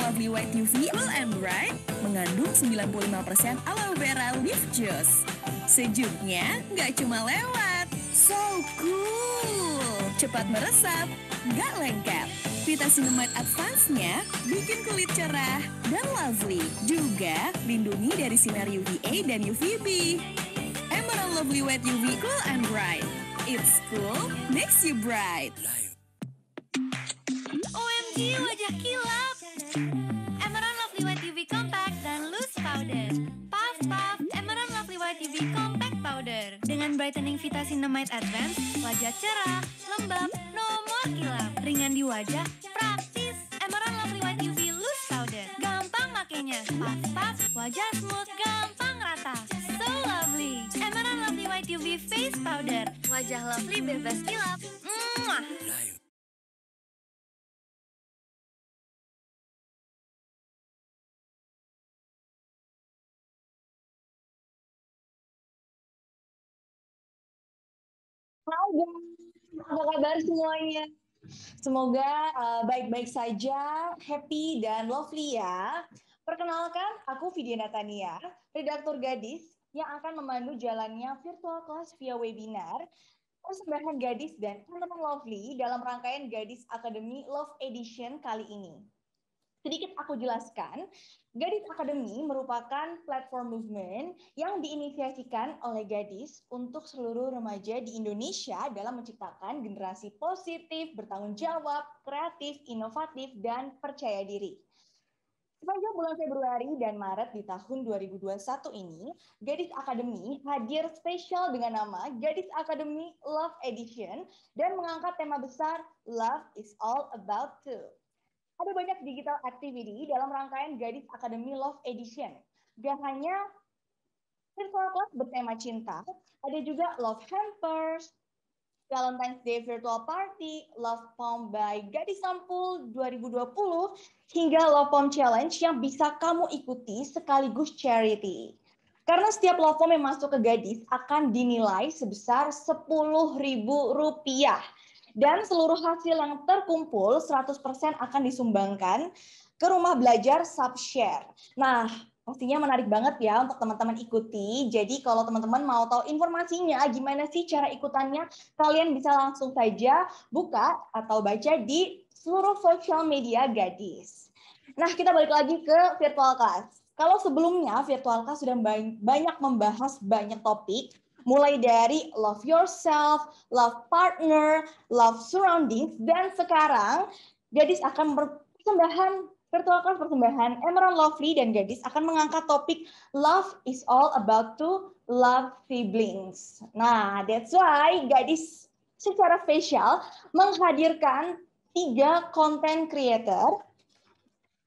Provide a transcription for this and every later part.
Lovely White UV Cool and Bright mengandung 95% aloe vera leaf juice. Sejuknya nggak cuma lewat, so cool. Cepat meresap, nggak lengket. Vitacinemate Advance-nya bikin kulit cerah dan lovely. Juga lindungi dari sinar UVA dan UVB. Emerald Lovely White UV Cool and Bright. It's cool, makes you bright. OMG, wajah kilap. Emerald Lovely White UV Compact dan Loose Powder. Puff Puff Emerald Lovely White UV Compact Powder. Dengan brightening Vitacinemate Advance, wajah cerah, lembab, no more kilap. Ringan di wajah, praktis. Emerald Lovely White UV Loose Powder. Gampang makainya. Puff Puff, wajah smooth, gampang rata. So lovely. Emerald Lovely White UV Face Powder. Wajah lovely bebas kilap. Mwah. Hai guys, apa kabar semuanya? Semoga baik-baik saja, happy dan lovely ya. Perkenalkan, aku Vidya Natania, redaktur Gadis yang akan memandu jalannya virtual class via webinar persembahan Gadis dan teman-teman lovely dalam rangkaian Gadis Academy Love Edition kali ini. Sedikit aku jelaskan, Gadis Academy merupakan platform movement yang diinisiasikan oleh Gadis untuk seluruh remaja di Indonesia dalam menciptakan generasi positif, bertanggung jawab, kreatif, inovatif, dan percaya diri. Sepanjang bulan Februari dan Maret di tahun 2021 ini, Gadis Academy hadir spesial dengan nama Gadis Academy Love Edition dan mengangkat tema besar Love is All About To. Ada banyak digital activity dalam rangkaian Gadis Academy Love Edition. Gak hanya virtual class bertema cinta, ada juga Love Hampers, Valentine's Day Virtual Party, Love Pom by Gadis Sampul 2020, hingga Love Pom Challenge yang bisa kamu ikuti sekaligus charity. Karena setiap love pom yang masuk ke Gadis akan dinilai sebesar Rp10.000. Dan seluruh hasil yang terkumpul 100% akan disumbangkan ke rumah belajar Subshare. Nah, pastinya menarik banget ya untuk teman-teman ikuti. Jadi kalau teman-teman mau tahu informasinya, gimana sih cara ikutannya, kalian bisa langsung saja buka atau baca di seluruh social media Gadis. Nah, kita balik lagi ke virtual class. Kalau sebelumnya virtual class sudah banyak membahas banyak topik, mulai dari love yourself, love partner, love surroundings, dan sekarang Gadis akan persembahan virtual class persembahan Emerald Lovely dan Gadis akan mengangkat topik Love is All About to Love Siblings. Nah, that's why Gadis secara spesial menghadirkan 3 content creator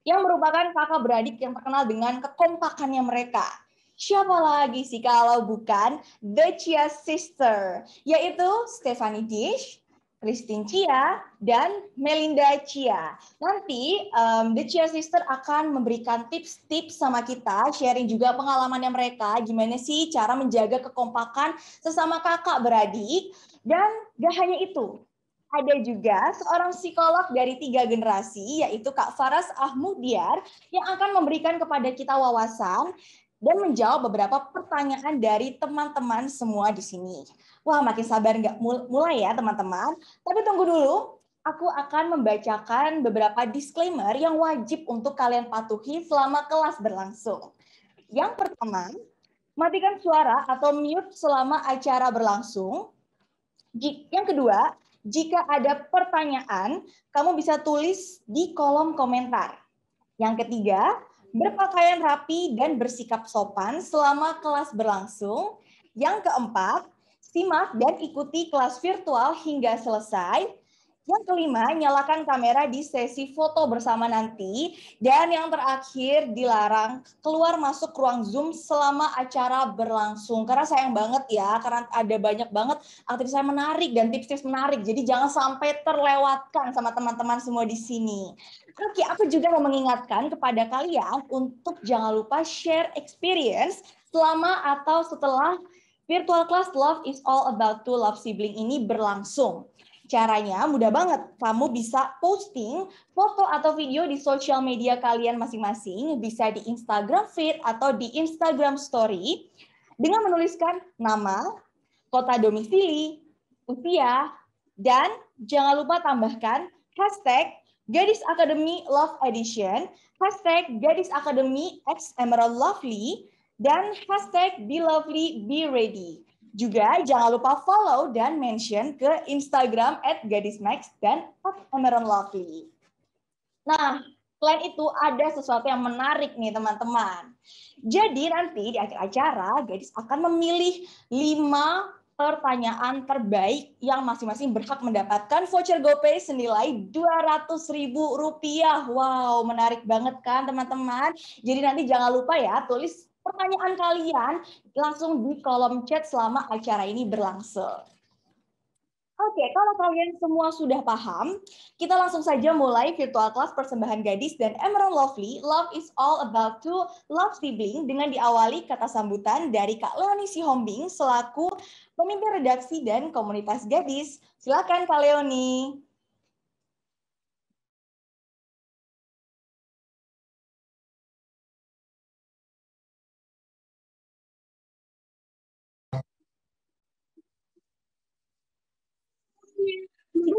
yang merupakan kakak beradik yang terkenal dengan kekompakannya mereka. Siapa lagi sih kalau bukan The Chia Sister, yaitu Stephanie Dish, Christine Chia, dan Melinda Chia. Nanti The Chia Sister akan memberikan tips-tips sama kita, sharing juga pengalamannya mereka, gimana sih cara menjaga kekompakan sesama kakak beradik. Dan gak hanya itu, ada juga seorang psikolog dari 3 generasi, yaitu Kak Faras Ahmudiar, yang akan memberikan kepada kita wawasan dan menjawab beberapa pertanyaan dari teman-teman semua di sini. Wah, makin sabar nggak mulai ya teman-teman. Tapi tunggu dulu, aku akan membacakan beberapa disclaimer yang wajib untuk kalian patuhi selama kelas berlangsung. Yang pertama, matikan suara atau mute selama acara berlangsung. Yang kedua, jika ada pertanyaan, kamu bisa tulis di kolom komentar. Yang ketiga, berpakaian rapi dan bersikap sopan selama kelas berlangsung. Yang keempat, simak dan ikuti kelas virtual hingga selesai. Yang kelima, nyalakan kamera di sesi foto bersama nanti. Dan yang terakhir, dilarang keluar masuk ruang Zoom selama acara berlangsung. Karena sayang banget ya, karena ada banyak banget aktivitas saya menarik dan tips-tips menarik. Jadi jangan sampai terlewatkan sama teman-teman semua di sini. Oke, aku juga mau mengingatkan kepada kalian untuk jangan lupa share experience selama atau setelah virtual class Love is All About to Love Sibling ini berlangsung. Caranya mudah banget. Kamu bisa posting foto atau video di sosial media kalian masing-masing, bisa di Instagram feed atau di Instagram story, dengan menuliskan nama, kota domisili, usia, dan jangan lupa tambahkan hashtag Gadis Academy Love Edition, hashtag Gadis Academy X Emerald Lovely, dan hashtag Be Lovely, Be Ready. Juga jangan lupa follow dan mention ke Instagram @gadismax dan @emeraldlovely. Nah, selain itu ada sesuatu yang menarik nih teman-teman. Jadi nanti di akhir acara, Gadis akan memilih 5 pertanyaan terbaik yang masing-masing berhak mendapatkan voucher GoPay senilai Rp200.000. Wow, menarik banget kan teman-teman? Jadi nanti jangan lupa ya, tulis pertanyaan kalian langsung di kolom chat selama acara ini berlangsung. Oke, kalau kalian semua sudah paham, kita langsung saja mulai virtual class persembahan Gadis dan Emerald Lovely. Love is all about to love sibling dengan diawali kata sambutan dari Kak Leoni Sihombing selaku pemimpin redaksi dan komunitas Gadis. Silakan Kak Leoni.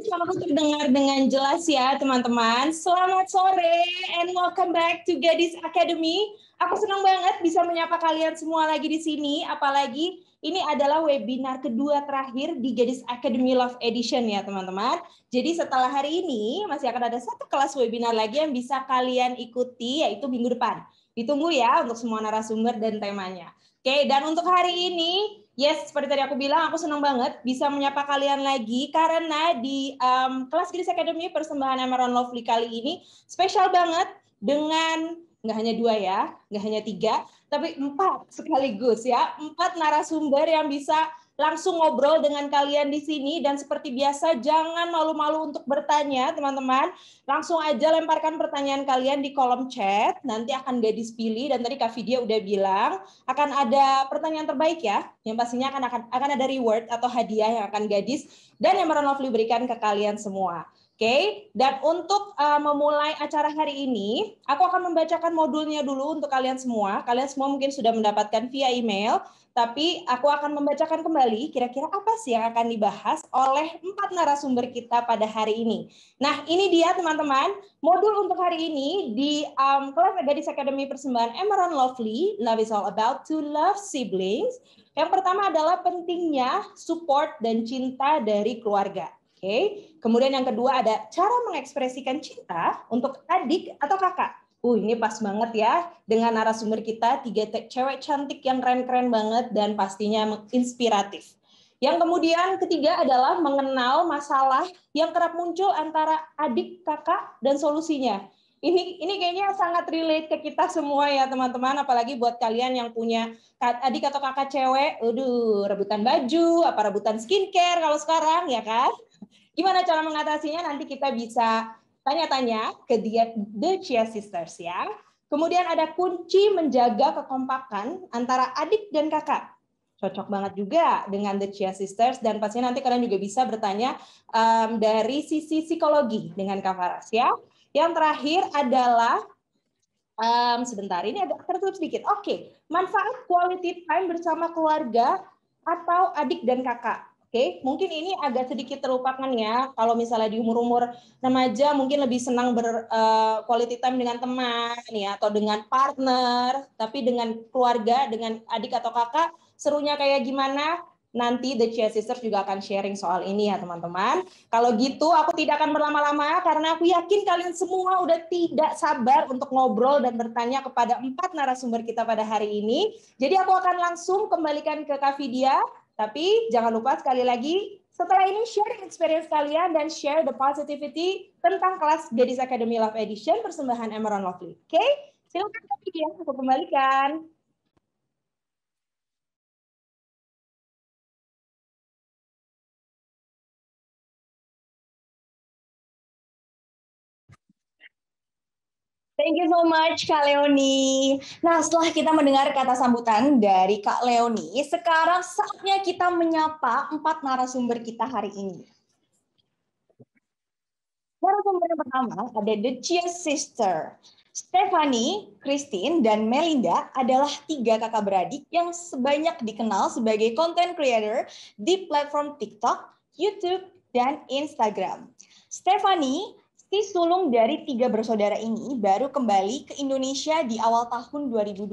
Selamat untuk dengar dengan jelas ya teman-teman. Selamat sore and welcome back to Gadis Academy. Aku senang banget bisa menyapa kalian semua lagi di sini. Apalagi ini adalah webinar kedua terakhir di Gadis Academy Love Edition ya teman-teman. Jadi setelah hari ini masih akan ada satu kelas webinar lagi yang bisa kalian ikuti yaitu minggu depan. Ditunggu ya untuk semua narasumber dan temanya. Oke, dan untuk hari ini, yes, seperti tadi aku bilang, aku senang banget bisa menyapa kalian lagi karena di kelas Gadis Academy persembahan Emerald Lovely kali ini spesial banget dengan nggak hanya 2 ya, nggak hanya 3, tapi 4 sekaligus ya, 4 narasumber yang bisa langsung ngobrol dengan kalian di sini. Dan seperti biasa, jangan malu-malu untuk bertanya, teman-teman. Langsung aja lemparkan pertanyaan kalian di kolom chat. Nanti akan Gadis pilih. Dan tadi Kak Vidya udah bilang akan ada pertanyaan terbaik ya. Yang pastinya akan ada reward atau hadiah yang akan Gadis dan Emerald Lovely berikan ke kalian semua. Oke, dan untuk memulai acara hari ini, aku akan membacakan modulnya dulu untuk kalian semua. Kalian semua mungkin sudah mendapatkan via email, tapi aku akan membacakan kembali kira-kira apa sih yang akan dibahas oleh 4 narasumber kita pada hari ini. Nah, ini dia teman-teman, modul untuk hari ini di kelas Gadis Academy persembahan Emerald Lovely, Love is all about to love siblings. Yang pertama adalah pentingnya support dan cinta dari keluarga. Oke. Kemudian yang kedua ada cara mengekspresikan cinta untuk adik atau kakak. Ini pas banget ya dengan narasumber kita 3 cewek cantik yang keren-keren banget dan pastinya inspiratif. Yang kemudian ketiga adalah mengenal masalah yang kerap muncul antara adik, kakak, dan solusinya. Ini kayaknya sangat relate ke kita semua ya teman-teman, apalagi buat kalian yang punya adik atau kakak cewek, rebutan baju, apa rebutan skincare kalau sekarang ya kan? Gimana cara mengatasinya? Nanti kita bisa tanya-tanya ke The Chia Sisters ya. Kemudian ada kunci menjaga kekompakan antara adik dan kakak. Cocok banget juga dengan The Chia Sisters dan pastinya nanti kalian juga bisa bertanya dari sisi psikologi dengan Kak Faras ya. Yang terakhir adalah sebentar ini agak tertutup sedikit. Oke, manfaat quality time bersama keluarga atau adik dan kakak. Oke, mungkin ini agak sedikit terlupakan ya. Kalau misalnya di umur-umur remaja mungkin lebih senang quality time dengan teman ya atau dengan partner, tapi dengan keluarga, dengan adik atau kakak, serunya kayak gimana? Nanti The Chia Sisters juga akan sharing soal ini ya teman-teman. Kalau gitu aku tidak akan berlama-lama karena aku yakin kalian semua udah tidak sabar untuk ngobrol dan bertanya kepada 4 narasumber kita pada hari ini. Jadi aku akan langsung kembalikan ke Kak Vidya. Tapi jangan lupa sekali lagi, setelah ini share experience kalian dan share the positivity tentang kelas Gadis Academy Love Edition persembahan Emerald Lovely. Oke? Silakan Kak Vidya, aku kembalikan. Thank you so much, Kak Leoni. Nah, setelah kita mendengar kata sambutan dari Kak Leoni, sekarang saatnya kita menyapa 4 narasumber kita hari ini. Narasumber yang pertama ada The Chia Sister. Stephanie, Christine, dan Melinda adalah 3 kakak beradik yang sebanyak dikenal sebagai content creator di platform TikTok, YouTube, dan Instagram. Stephanie, si sulung dari 3 bersaudara ini, baru kembali ke Indonesia di awal tahun 2021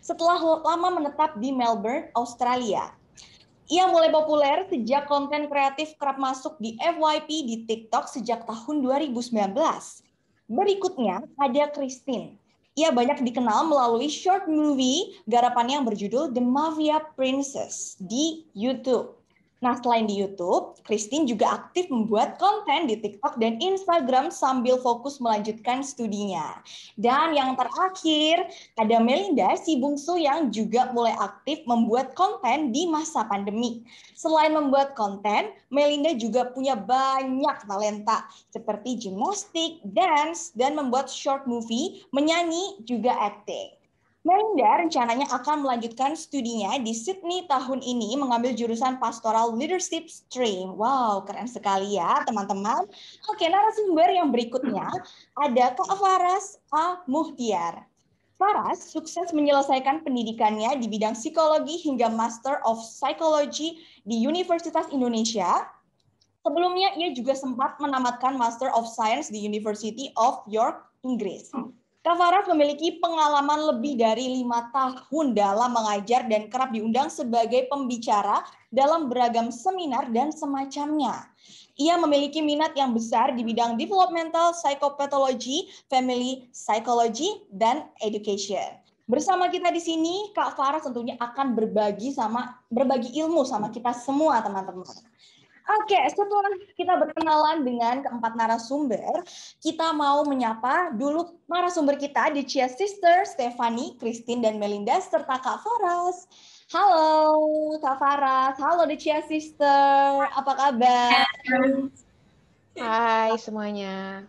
setelah lama menetap di Melbourne, Australia. Ia mulai populer sejak konten kreatif kerap masuk di FYP di TikTok sejak tahun 2019. Berikutnya ada Christine. Ia banyak dikenal melalui short movie garapannya yang berjudul The Mafia Princess di YouTube. Nah, selain di YouTube, Christine juga aktif membuat konten di TikTok dan Instagram sambil fokus melanjutkan studinya. Dan yang terakhir, ada Melinda, si bungsu yang juga mulai aktif membuat konten di masa pandemi. Selain membuat konten, Melinda juga punya banyak talenta seperti gimnastik, dance, dan membuat short movie, menyanyi, juga acting. Melinda rencananya akan melanjutkan studinya di Sydney tahun ini mengambil jurusan Pastoral Leadership Stream. Wow, keren sekali ya teman-teman. Oke, narasumber yang berikutnya ada Kak Faras A. Muhtiar. Faras sukses menyelesaikan pendidikannya di bidang psikologi hingga Master of Psychology di Universitas Indonesia. Sebelumnya ia juga sempat menamatkan Master of Science di University of York, Inggris. Kak Faras memiliki pengalaman lebih dari 5 tahun dalam mengajar dan kerap diundang sebagai pembicara dalam beragam seminar dan semacamnya. Ia memiliki minat yang besar di bidang developmental psychopathology, family psychology, dan education. Bersama kita di sini, Kak Faras tentunya akan berbagi ilmu sama kita semua, teman-teman. Oke, setelah kita berkenalan dengan keempat narasumber, kita mau menyapa dulu narasumber kita di Chia Sister, Stephanie, Christine, dan Melinda, serta Kak Faras. Halo Kak Faras, halo The Chia Sister, apa kabar? Hai semuanya.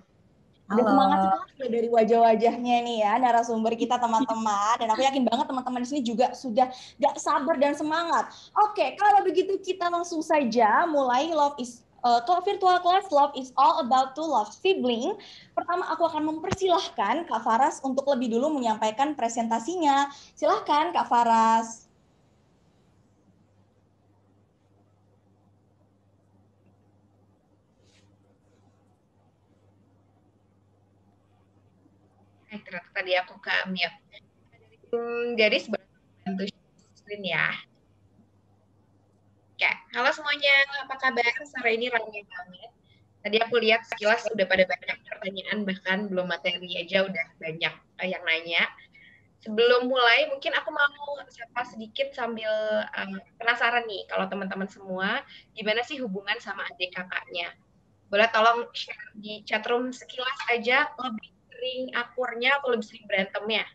Ada semangat sekali dari wajah-wajahnya nih ya, narasumber kita teman-teman. Dan aku yakin banget teman-teman di sini juga sudah gak sabar dan semangat. Oke, kalau begitu kita langsung saja mulai virtual class Love is all about to love sibling. Pertama aku akan mempersilahkan Kak Faras untuk lebih dulu menyampaikan presentasinya. Silahkan Kak Faras. Ternyata tadi aku ke mute. Jadi bantu screen ya. Oke, halo semuanya, apa kabar? Sore ini ramai banget. Tadi aku lihat sekilas udah pada banyak pertanyaan, bahkan belum materi aja udah banyak yang nanya. Sebelum mulai, mungkin aku mau sapa sedikit sambil penasaran nih, kalau teman-teman semua, gimana sih hubungan sama adik kakaknya? Boleh tolong share di chatroom sekilas aja, lebih sering akurnya atau lebih sering berantemnya?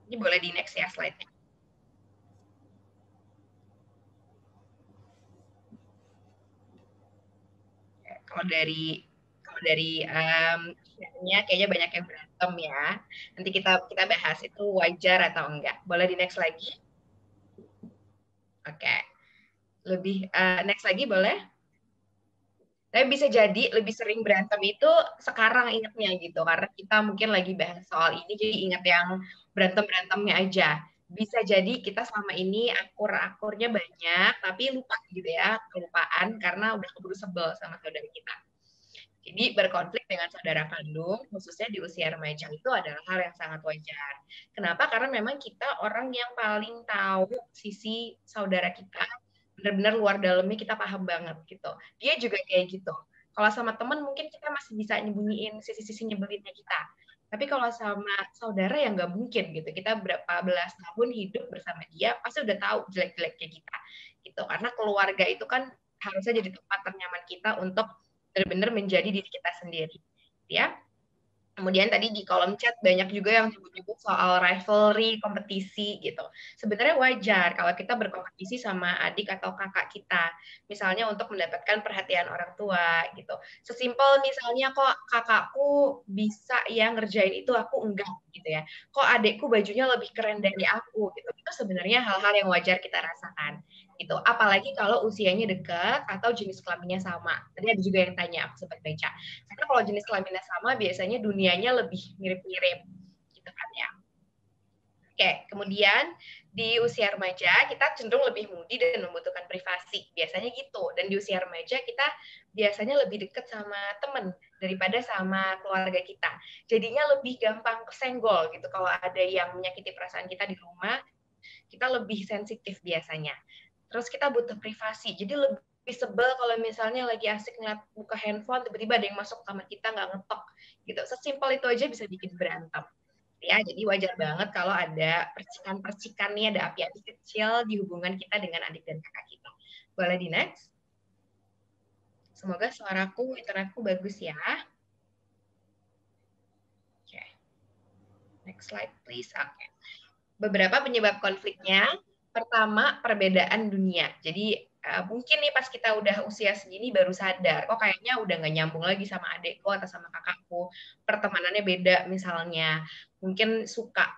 Ini boleh di next ya slide-nya. Kalau dari share-nya kayaknya banyak yang berantem ya. Nanti kita bahas itu wajar atau enggak. Boleh di next lagi? Oke. Lebih next lagi boleh? Tapi bisa jadi lebih sering berantem itu sekarang ingatnya gitu, karena kita mungkin lagi bahas soal ini, jadi ingat yang berantem-berantemnya aja. Bisa jadi kita selama ini akur-akurnya banyak, tapi lupa gitu ya, kelupaan karena udah keburu sebel sama saudara kita. Jadi berkonflik dengan saudara kandung, khususnya di usia remaja itu adalah hal yang sangat wajar. Kenapa? Karena memang kita orang yang paling tahu sisi saudara kita, benar-benar luar dalamnya kita paham banget gitu. Dia juga kayak gitu. Kalau sama teman mungkin kita masih bisa nyembunyiin sisi-sisi nyebelinnya kita. Tapi kalau sama saudara ya nggak mungkin gitu. Kita berapa belas tahun hidup bersama dia, pasti udah tahu jelek-jeleknya kita. Gitu. Karena keluarga itu kan harusnya jadi tempat ternyaman kita untuk benar-benar menjadi diri kita sendiri. Ya. Kemudian tadi di kolom chat banyak juga yang nyebut-nyebut soal rivalry, kompetisi gitu. Sebenarnya wajar kalau kita berkompetisi sama adik atau kakak kita. Misalnya untuk mendapatkan perhatian orang tua gitu. Sesimpel misalnya kok kakakku bisa ya ngerjain itu, aku enggak gitu ya. Kok adikku bajunya lebih keren dari aku gitu. Itu sebenarnya hal-hal yang wajar kita rasakan gitu. Apalagi kalau usianya dekat atau jenis kelaminnya sama. Tadi ada juga yang tanya, aku sempat baca. Karena kalau jenis kelaminnya sama, biasanya dunianya lebih mirip-mirip gitu kan ya. Oke, kemudian di usia remaja kita cenderung lebih moody dan membutuhkan privasi. Biasanya gitu. Dan di usia remaja kita biasanya lebih dekat sama teman daripada sama keluarga kita. Jadinya lebih gampang kesenggol gitu. Kalau ada yang menyakiti perasaan kita di rumah, kita lebih sensitif biasanya. Terus kita butuh privasi. Jadi lebih sebel kalau misalnya lagi asik ngeliat buka handphone, tiba-tiba ada yang masuk kamar kita nggak ngetok. Gitu. Sesimpel itu aja bisa bikin berantem. Ya, jadi wajar banget kalau ada percikan-percikan nih, ada api-api kecil di hubungan kita dengan adik dan kakak kita. Boleh di next? Semoga suaraku, internetku bagus ya. Oke. Next slide, please. Oke. Beberapa penyebab konfliknya. Pertama, perbedaan dunia. Jadi, mungkin nih pas kita udah usia segini baru sadar, kok kayaknya udah nggak nyambung lagi sama adekku atau sama kakakku. Pertemanannya beda misalnya. Mungkin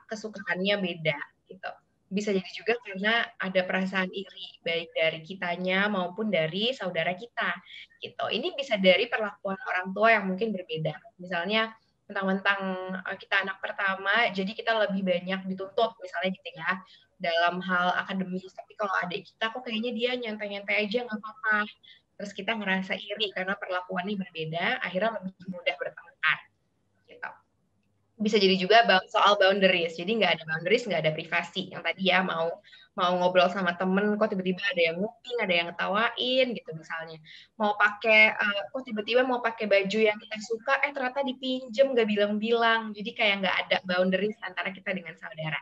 kesukaannya beda gitu. Bisa jadi juga karena ada perasaan iri baik dari kitanya maupun dari saudara kita gitu. Ini bisa dari perlakuan orang tua yang mungkin berbeda. Misalnya mentang-mentang kita anak pertama, jadi kita lebih banyak dituntut misalnya gitu ya dalam hal akademis. Tapi kalau adik kita kok kayaknya dia nyantai-nyantai aja nggak apa-apa. Terus kita ngerasa iri karena perlakuannya berbeda, akhirnya lebih mudah bertengkar. Gitu. Bisa jadi juga soal boundaries. Jadi nggak ada boundaries, nggak ada privasi. Yang tadi ya mau ngobrol sama temen, kok tiba-tiba ada yang nguping, ada yang ngetawain gitu misalnya. Mau pakai, kok tiba-tiba mau pakai baju yang kita suka, ternyata dipinjem, nggak bilang-bilang. Jadi kayak nggak ada boundaries antara kita dengan saudara.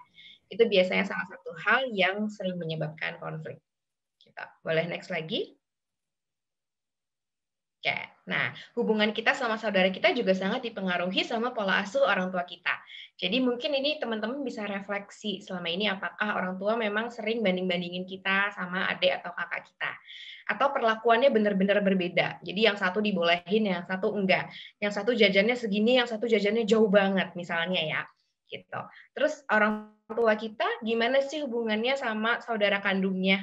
Itu biasanya salah satu hal yang sering menyebabkan konflik. Kita boleh next lagi. Oke, nah hubungan kita sama saudara kita juga sangat dipengaruhi sama pola asuh orang tua kita. Jadi mungkin ini teman-teman bisa refleksi selama ini apakah orang tua memang sering banding-bandingin kita sama adik atau kakak kita. Atau perlakuannya benar-benar berbeda. Jadi yang satu dibolehin, yang satu enggak. Yang satu jajannya segini, yang satu jajannya jauh banget misalnya ya. Gitu. Terus orang tua kita gimana sih hubungannya sama saudara kandungnya?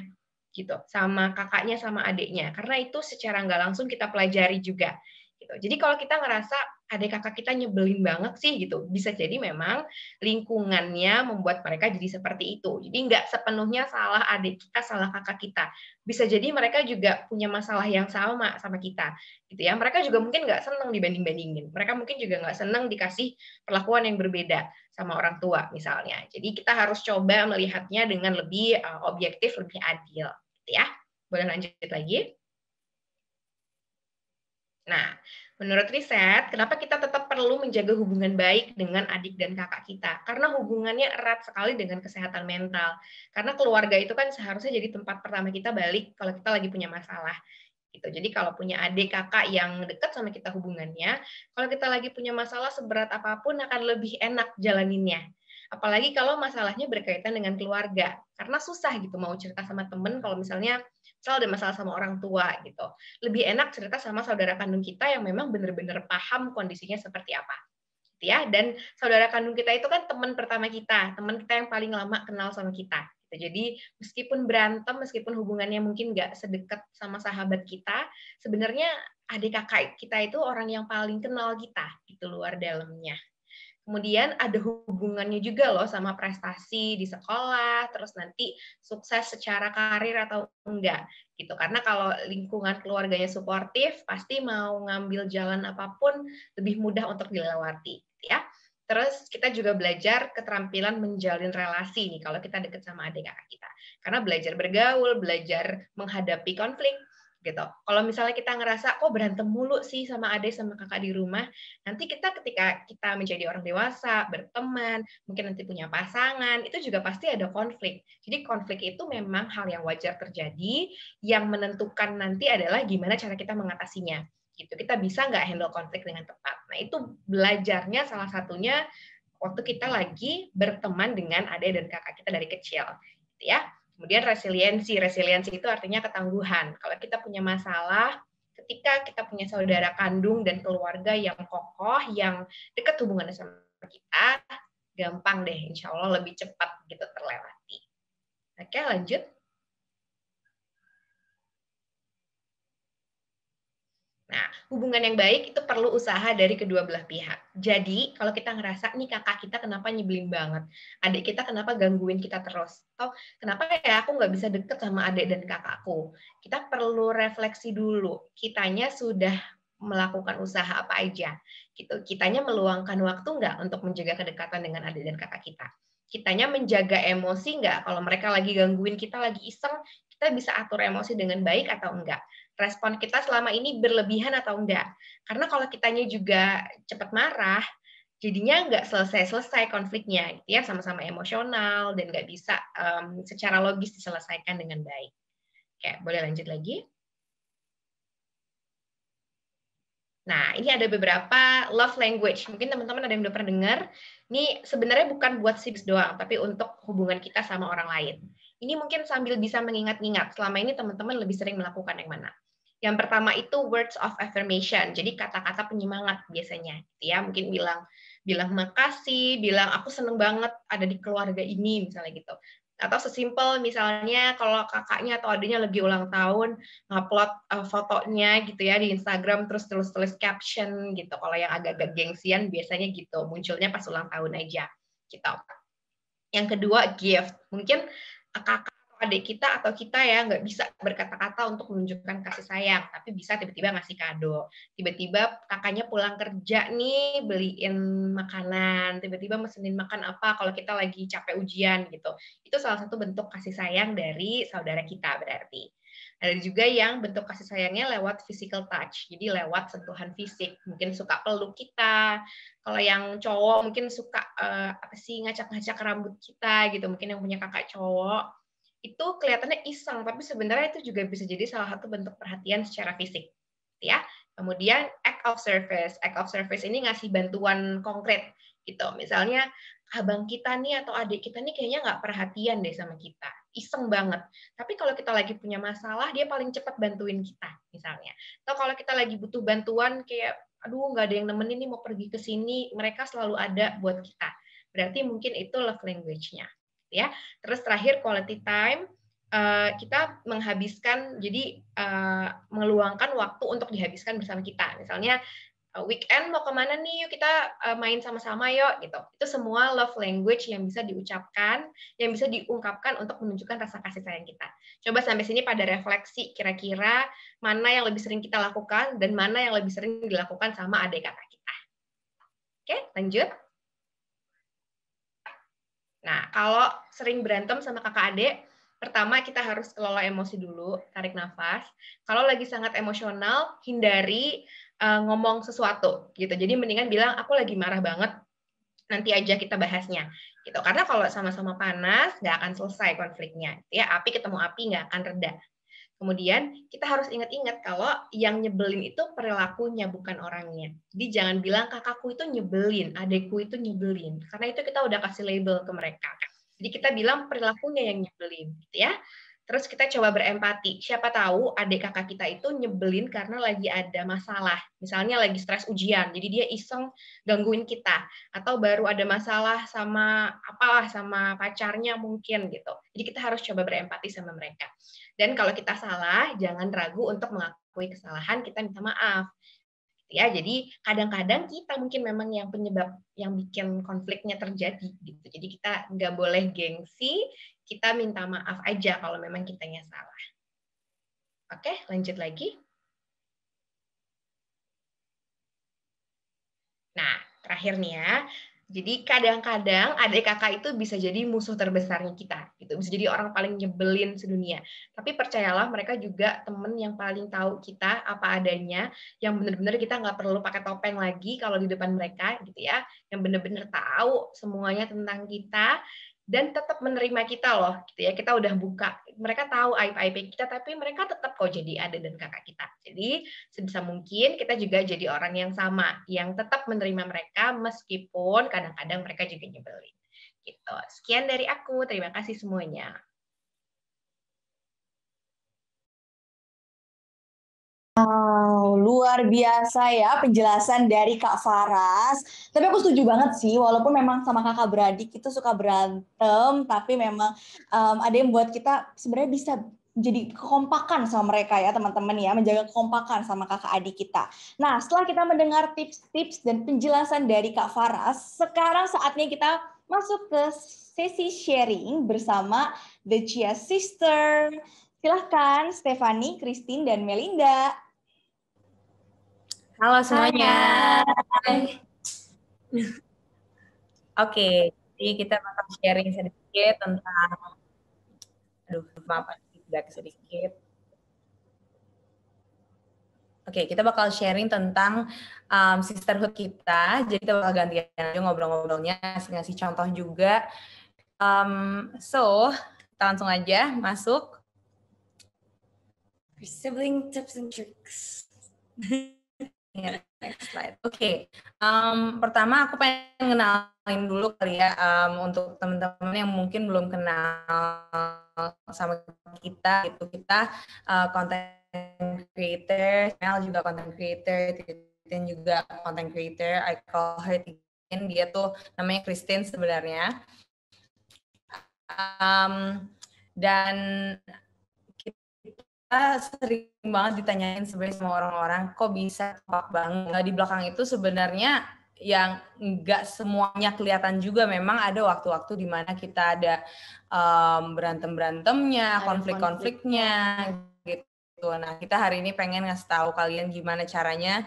Gitu, sama kakaknya sama adiknya, karena itu secara nggak langsung kita pelajari juga gitu. Jadi kalau kita ngerasa adik kakak kita nyebelin banget sih gitu, bisa jadi memang lingkungannya membuat mereka jadi seperti itu. Jadi nggak sepenuhnya salah adik kita, salah kakak kita. Bisa jadi mereka juga punya masalah yang sama kita gitu ya. Mereka juga mungkin nggak senang dibanding-bandingin, mereka mungkin juga nggak senang dikasih perlakuan yang berbeda sama orang tua misalnya. Jadi kita harus coba melihatnya dengan lebih objektif, lebih adil, gitu ya. Boleh lanjut lagi? Nah, menurut riset, kenapa kita tetap perlu menjaga hubungan baik dengan adik dan kakak kita? Karena hubungannya erat sekali dengan kesehatan mental. Karena keluarga itu kan seharusnya jadi tempat pertama kita balik kalau kita lagi punya masalah. Gitu. Jadi kalau punya adik kakak yang dekat sama kita hubungannya, kalau kita lagi punya masalah seberat apapun akan lebih enak jalaninnya. Apalagi kalau masalahnya berkaitan dengan keluarga. Karena susah gitu mau cerita sama temen kalau misalnya ada masalah sama orang tua gitu. Lebih enak cerita sama saudara kandung kita yang memang benar-benar paham kondisinya seperti apa. Ya, dan saudara kandung kita itu kan teman pertama kita, teman kita yang paling lama kenal sama kita. Jadi meskipun berantem, meskipun hubungannya mungkin nggak sedekat sama sahabat kita, sebenarnya adik kakak kita itu orang yang paling kenal kita, gitu luar dalamnya. Kemudian ada hubungannya juga loh sama prestasi di sekolah, terus nanti sukses secara karir atau enggak gitu. Karena kalau lingkungan keluarganya suportif, pasti mau ngambil jalan apapun lebih mudah untuk dilewati, ya. Terus kita juga belajar keterampilan menjalin relasi nih kalau kita deket sama adik kakak kita. Karena belajar bergaul, belajar menghadapi konflik gitu. Kalau misalnya kita ngerasa kok berantem mulu sih sama adik sama kakak di rumah, nanti ketika kita menjadi orang dewasa, berteman, mungkin nanti punya pasangan, itu juga pasti ada konflik. Jadi konflik itu memang hal yang wajar terjadi, yang menentukan nanti adalah gimana cara kita mengatasinya. Gitu. Kita bisa nggak handle konflik dengan tepat. Nah, itu belajarnya salah satunya waktu kita lagi berteman dengan adik dan kakak kita dari kecil. Gitu ya. Kemudian resiliensi itu artinya ketangguhan. Kalau kita punya masalah, ketika kita punya saudara kandung dan keluarga yang kokoh, yang dekat hubungannya sama kita, gampang deh, insya Allah lebih cepat gitu terlewati. Oke, lanjut. Nah, hubungan yang baik itu perlu usaha dari kedua belah pihak. Jadi, kalau kita ngerasa nih kakak kita kenapa nyebelin banget, adik kita kenapa gangguin kita terus, atau kenapa ya aku nggak bisa deket sama adik dan kakakku, kita perlu refleksi dulu. Kitanya sudah melakukan usaha apa aja, gitu. Kitanya meluangkan waktu nggak untuk menjaga kedekatan dengan adik dan kakak kita. Kitanya menjaga emosi nggak? Kalau mereka lagi gangguin kita, lagi iseng, kita bisa atur emosi dengan baik atau enggak? Respon kita selama ini berlebihan atau enggak. Karena kalau kitanya juga cepat marah, jadinya nggak selesai-selesai konfliknya, gitu ya, sama-sama emosional dan nggak bisa secara logis diselesaikan dengan baik. Oke, boleh lanjut lagi? Nah, ini ada beberapa love language. Mungkin teman-teman ada yang udah pernah dengar. Ini sebenarnya bukan buat sips doang, tapi untuk hubungan kita sama orang lain. Ini mungkin sambil bisa mengingat-ingat, selama ini teman-teman lebih sering melakukan yang mana. Yang pertama itu words of affirmation, jadi kata-kata penyemangat biasanya. Ya, mungkin bilang makasih, bilang aku seneng banget ada di keluarga ini, misalnya gitu. Atau sesimpel misalnya kalau kakaknya atau adiknya lagi ulang tahun, ngupload fotonya gitu ya di Instagram, terus tulis caption gitu. Kalau yang agak-agak gengsian biasanya gitu, munculnya pas ulang tahun aja gitu. Yang kedua, gift. Mungkin kakak atau adik kita atau kita ya nggak bisa berkata-kata untuk menunjukkan kasih sayang, tapi bisa tiba-tiba ngasih kado. Tiba-tiba kakaknya pulang kerja nih, beliin makanan, tiba-tiba mesenin makan apa kalau kita lagi capek ujian gitu. Itu salah satu bentuk kasih sayang dari saudara kita berarti. Ada juga yang bentuk kasih sayangnya lewat physical touch, jadi lewat sentuhan fisik. Mungkin suka peluk kita. Kalau yang cowok mungkin suka apa sih ngacak-ngacak rambut kita gitu. Mungkin yang punya kakak cowok itu kelihatannya iseng, tapi sebenarnya itu juga bisa jadi salah satu bentuk perhatian secara fisik, ya. Kemudian act of service. Act of service ini ngasih bantuan konkret gitu. Misalnya abang kita nih atau adik kita nih kayaknya nggak perhatian deh sama kita, iseng banget. Tapi kalau kita lagi punya masalah, dia paling cepat bantuin kita, misalnya. Atau kalau kita lagi butuh bantuan kayak, aduh nggak ada yang nemenin nih mau pergi ke sini, mereka selalu ada buat kita. Berarti mungkin itu love language-nya. Ya. Terus terakhir quality time, kita menghabiskan, jadi meluangkan waktu untuk dihabiskan bersama kita. Misalnya weekend mau kemana nih, yuk kita main sama-sama yuk gitu. Itu semua love language yang bisa diucapkan, yang bisa diungkapkan untuk menunjukkan rasa kasih sayang kita. Coba sampai sini pada refleksi, kira-kira mana yang lebih sering kita lakukan dan mana yang lebih sering dilakukan sama adik kakak kita. Oke, lanjut. Nah, kalau sering berantem sama kakak adik, pertama kita harus kelola emosi dulu, tarik nafas. Kalau lagi sangat emosional, hindari ngomong sesuatu gitu. Jadi mendingan bilang aku lagi marah banget, nanti aja kita bahasnya gitu. Karena kalau sama-sama panas nggak akan selesai konfliknya. Ya, api ketemu api nggak akan reda. Kemudian kita harus ingat-ingat kalau yang nyebelin itu perilakunya bukan orangnya. Jadi jangan bilang kakakku itu nyebelin, adekku itu nyebelin. Karena itu kita udah kasih label ke mereka. Jadi kita bilang perilakunya yang nyebelin, gitu ya. Terus kita coba berempati. Siapa tahu adik kakak kita itu nyebelin karena lagi ada masalah. Misalnya lagi stres ujian, jadi dia iseng gangguin kita. Atau baru ada masalah sama apalah sama pacarnya mungkin gitu. Jadi kita harus coba berempati sama mereka. Dan kalau kita salah, jangan ragu untuk mengakui kesalahan, kita minta maaf. Ya, jadi kadang-kadang kita mungkin memang yang penyebab yang bikin konfliknya terjadi gitu. Jadi kita nggak boleh gengsi, kita minta maaf aja kalau memang kitanya salah. Oke, lanjut lagi. Nah, terakhir nih ya. Jadi kadang-kadang adik kakak itu bisa jadi musuh terbesarnya kita, gitu. Bisa jadi orang paling nyebelin sedunia. Tapi percayalah mereka juga temen yang paling tahu kita apa adanya, yang benar-benar kita nggak perlu pakai topeng lagi kalau di depan mereka, gitu ya. Yang benar-benar tahu semuanya tentang kita dan tetap menerima kita loh, gitu ya. Kita udah buka, mereka tahu aib-aib kita, tapi mereka tetap kok jadi adik dan kakak kita. Jadi sebisa mungkin kita juga jadi orang yang sama, yang tetap menerima mereka meskipun kadang-kadang mereka juga nyebelin. Gitu. Sekian dari aku, terima kasih semuanya. Wow, luar biasa ya penjelasan dari Kak Faras. Tapi aku setuju banget sih, walaupun memang sama kakak beradik itu suka berantem, tapi memang ada yang buat kita sebenarnya bisa jadi kekompakan sama mereka ya teman-teman ya, menjaga kekompakan sama kakak adik kita. Nah, setelah kita mendengar tips-tips dan penjelasan dari Kak Faras, sekarang saatnya kita masuk ke sesi sharing bersama The Chia Sister. Silahkan Stefani, Christine, dan Melinda. Halo semuanya. Oke, jadi kita bakal sharing sedikit tentang, maaf, feedback sedikit. Oke, kita bakal sharing tentang sisterhood kita. Jadi kita bakal gantian aja ngobrol-ngobrolnya, ngasih contoh juga. So, kita langsung aja masuk. Sibling tips and tricks. Next slide. Oke, pertama aku pengen kenalin dulu kali ya untuk teman-teman yang mungkin belum kenal sama kita. Itu kita content creator, Mel juga content creator, Titin juga content creator. I call her Titin. Dia tuh namanya Christine sebenarnya. Dan kita sering banget ditanyain sebenarnya sama orang-orang kok bisa kompak banget. Di belakang itu sebenarnya yang nggak semuanya kelihatan juga, memang ada waktu-waktu di mana kita ada berantem-berantemnya, konflik-konfliknya gitu. Nah, kita hari ini pengen ngasih tahu kalian gimana caranya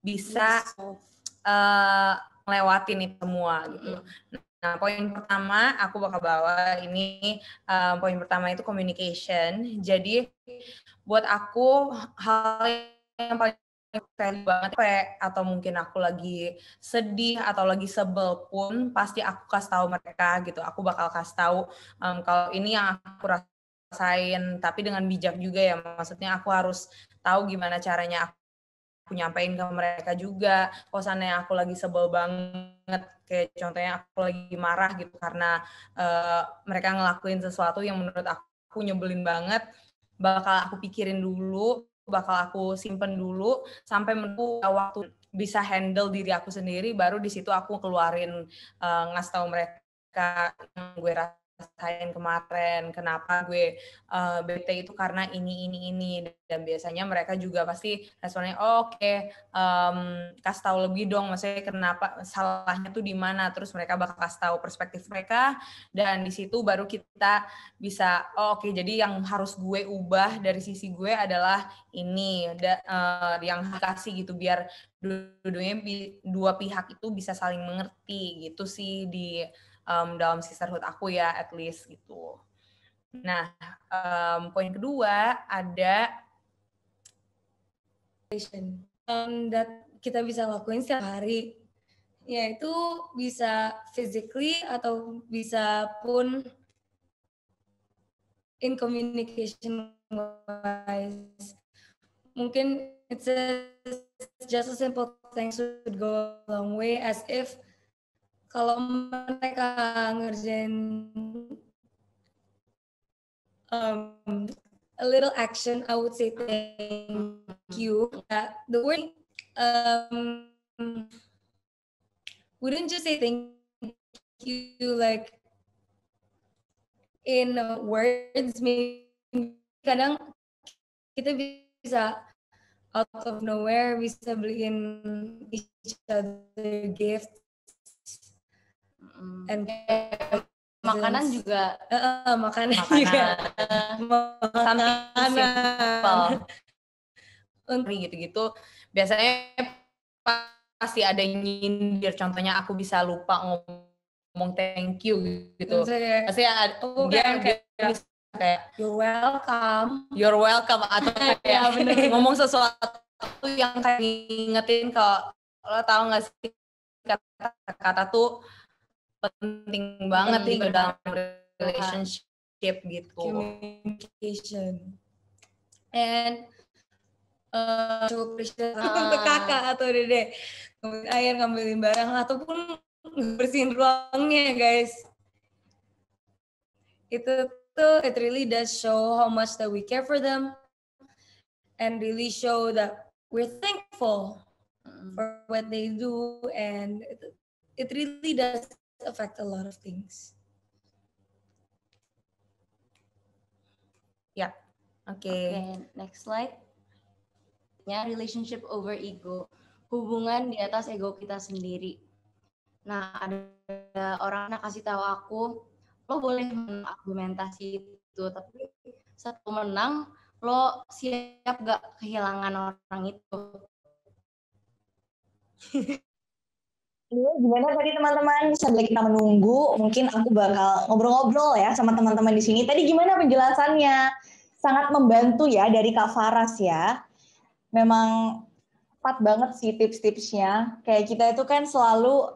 bisa ngelewatin itu semua gitu. Nah, poin pertama aku bakal bawa ini, poin pertama itu communication. Jadi buat aku hal yang paling value banget atau mungkin aku lagi sedih atau lagi sebel pun pasti aku kasih tahu mereka gitu. Aku bakal kasih tahu kalau ini yang aku rasain, tapi dengan bijak juga ya. Maksudnya aku harus tahu gimana caranya aku nyampein ke mereka juga. Kalau seandainya aku lagi sebel banget, kayak contohnya aku lagi marah gitu karena mereka ngelakuin sesuatu yang menurut aku nyebelin banget, bakal aku pikirin dulu, bakal aku simpen dulu sampai menunggu waktu bisa handle diri aku sendiri, baru di situ aku keluarin ngasih tahu mereka yang gue rasain kemarin, kenapa gue bete itu karena ini, dan biasanya mereka juga pasti responnya oke, kasih tahu lebih dong, maksudnya kenapa salahnya tuh di mana, terus mereka bakal kasih tahu perspektif mereka, dan di situ baru kita bisa oke, jadi yang harus gue ubah dari sisi gue adalah ini, yang kasih gitu, biar dua pihak itu bisa saling mengerti gitu sih di dalam sisterhood aku ya, at least gitu. Nah, poin kedua ada that kita bisa lakuin setiap hari, yaitu bisa physically atau bisa pun in communication wise. Mungkin it's just a simple thing should go a long way, as if kalau mereka ngerjain a little action, I would say thank you. The word wouldn't just say thank you like in words. Maybe kadang kita bisa out of nowhere bisa beliin each other gifts and makanan juga makanan juga gitu-gitu biasanya pasti ada yang nyindir, contohnya aku bisa lupa ngomong thank you gitu, pasti ada dia kayak you're welcome atau kayak ngomong sesuatu yang kayak ngingetin kalau lo tahu nggak sih kata-kata tuh penting banget nih dalam relationship gitu. Communication. And untuk kakak atau dede ngambil air, ngambilin barang ataupun bersihin ruangnya guys. Itu tuh it really does show how much that we care for them and really show that we're thankful for what they do, and it really does affect a lot of things. Ya, oke. Next slide. Ya, relationship over ego. Hubungan di atas ego kita sendiri. Nah, ada orang yang kasih tahu aku, lo boleh argumentasi itu, tapi saat lo menang, lo siap gak kehilangan orang itu? Gimana tadi teman-teman, sambil kita menunggu, mungkin aku bakal ngobrol-ngobrol ya sama teman-teman di sini. Tadi gimana penjelasannya? Sangat membantu ya dari Kak Faras ya. Memang tepat banget sih tips-tipsnya. Kayak kita itu kan selalu,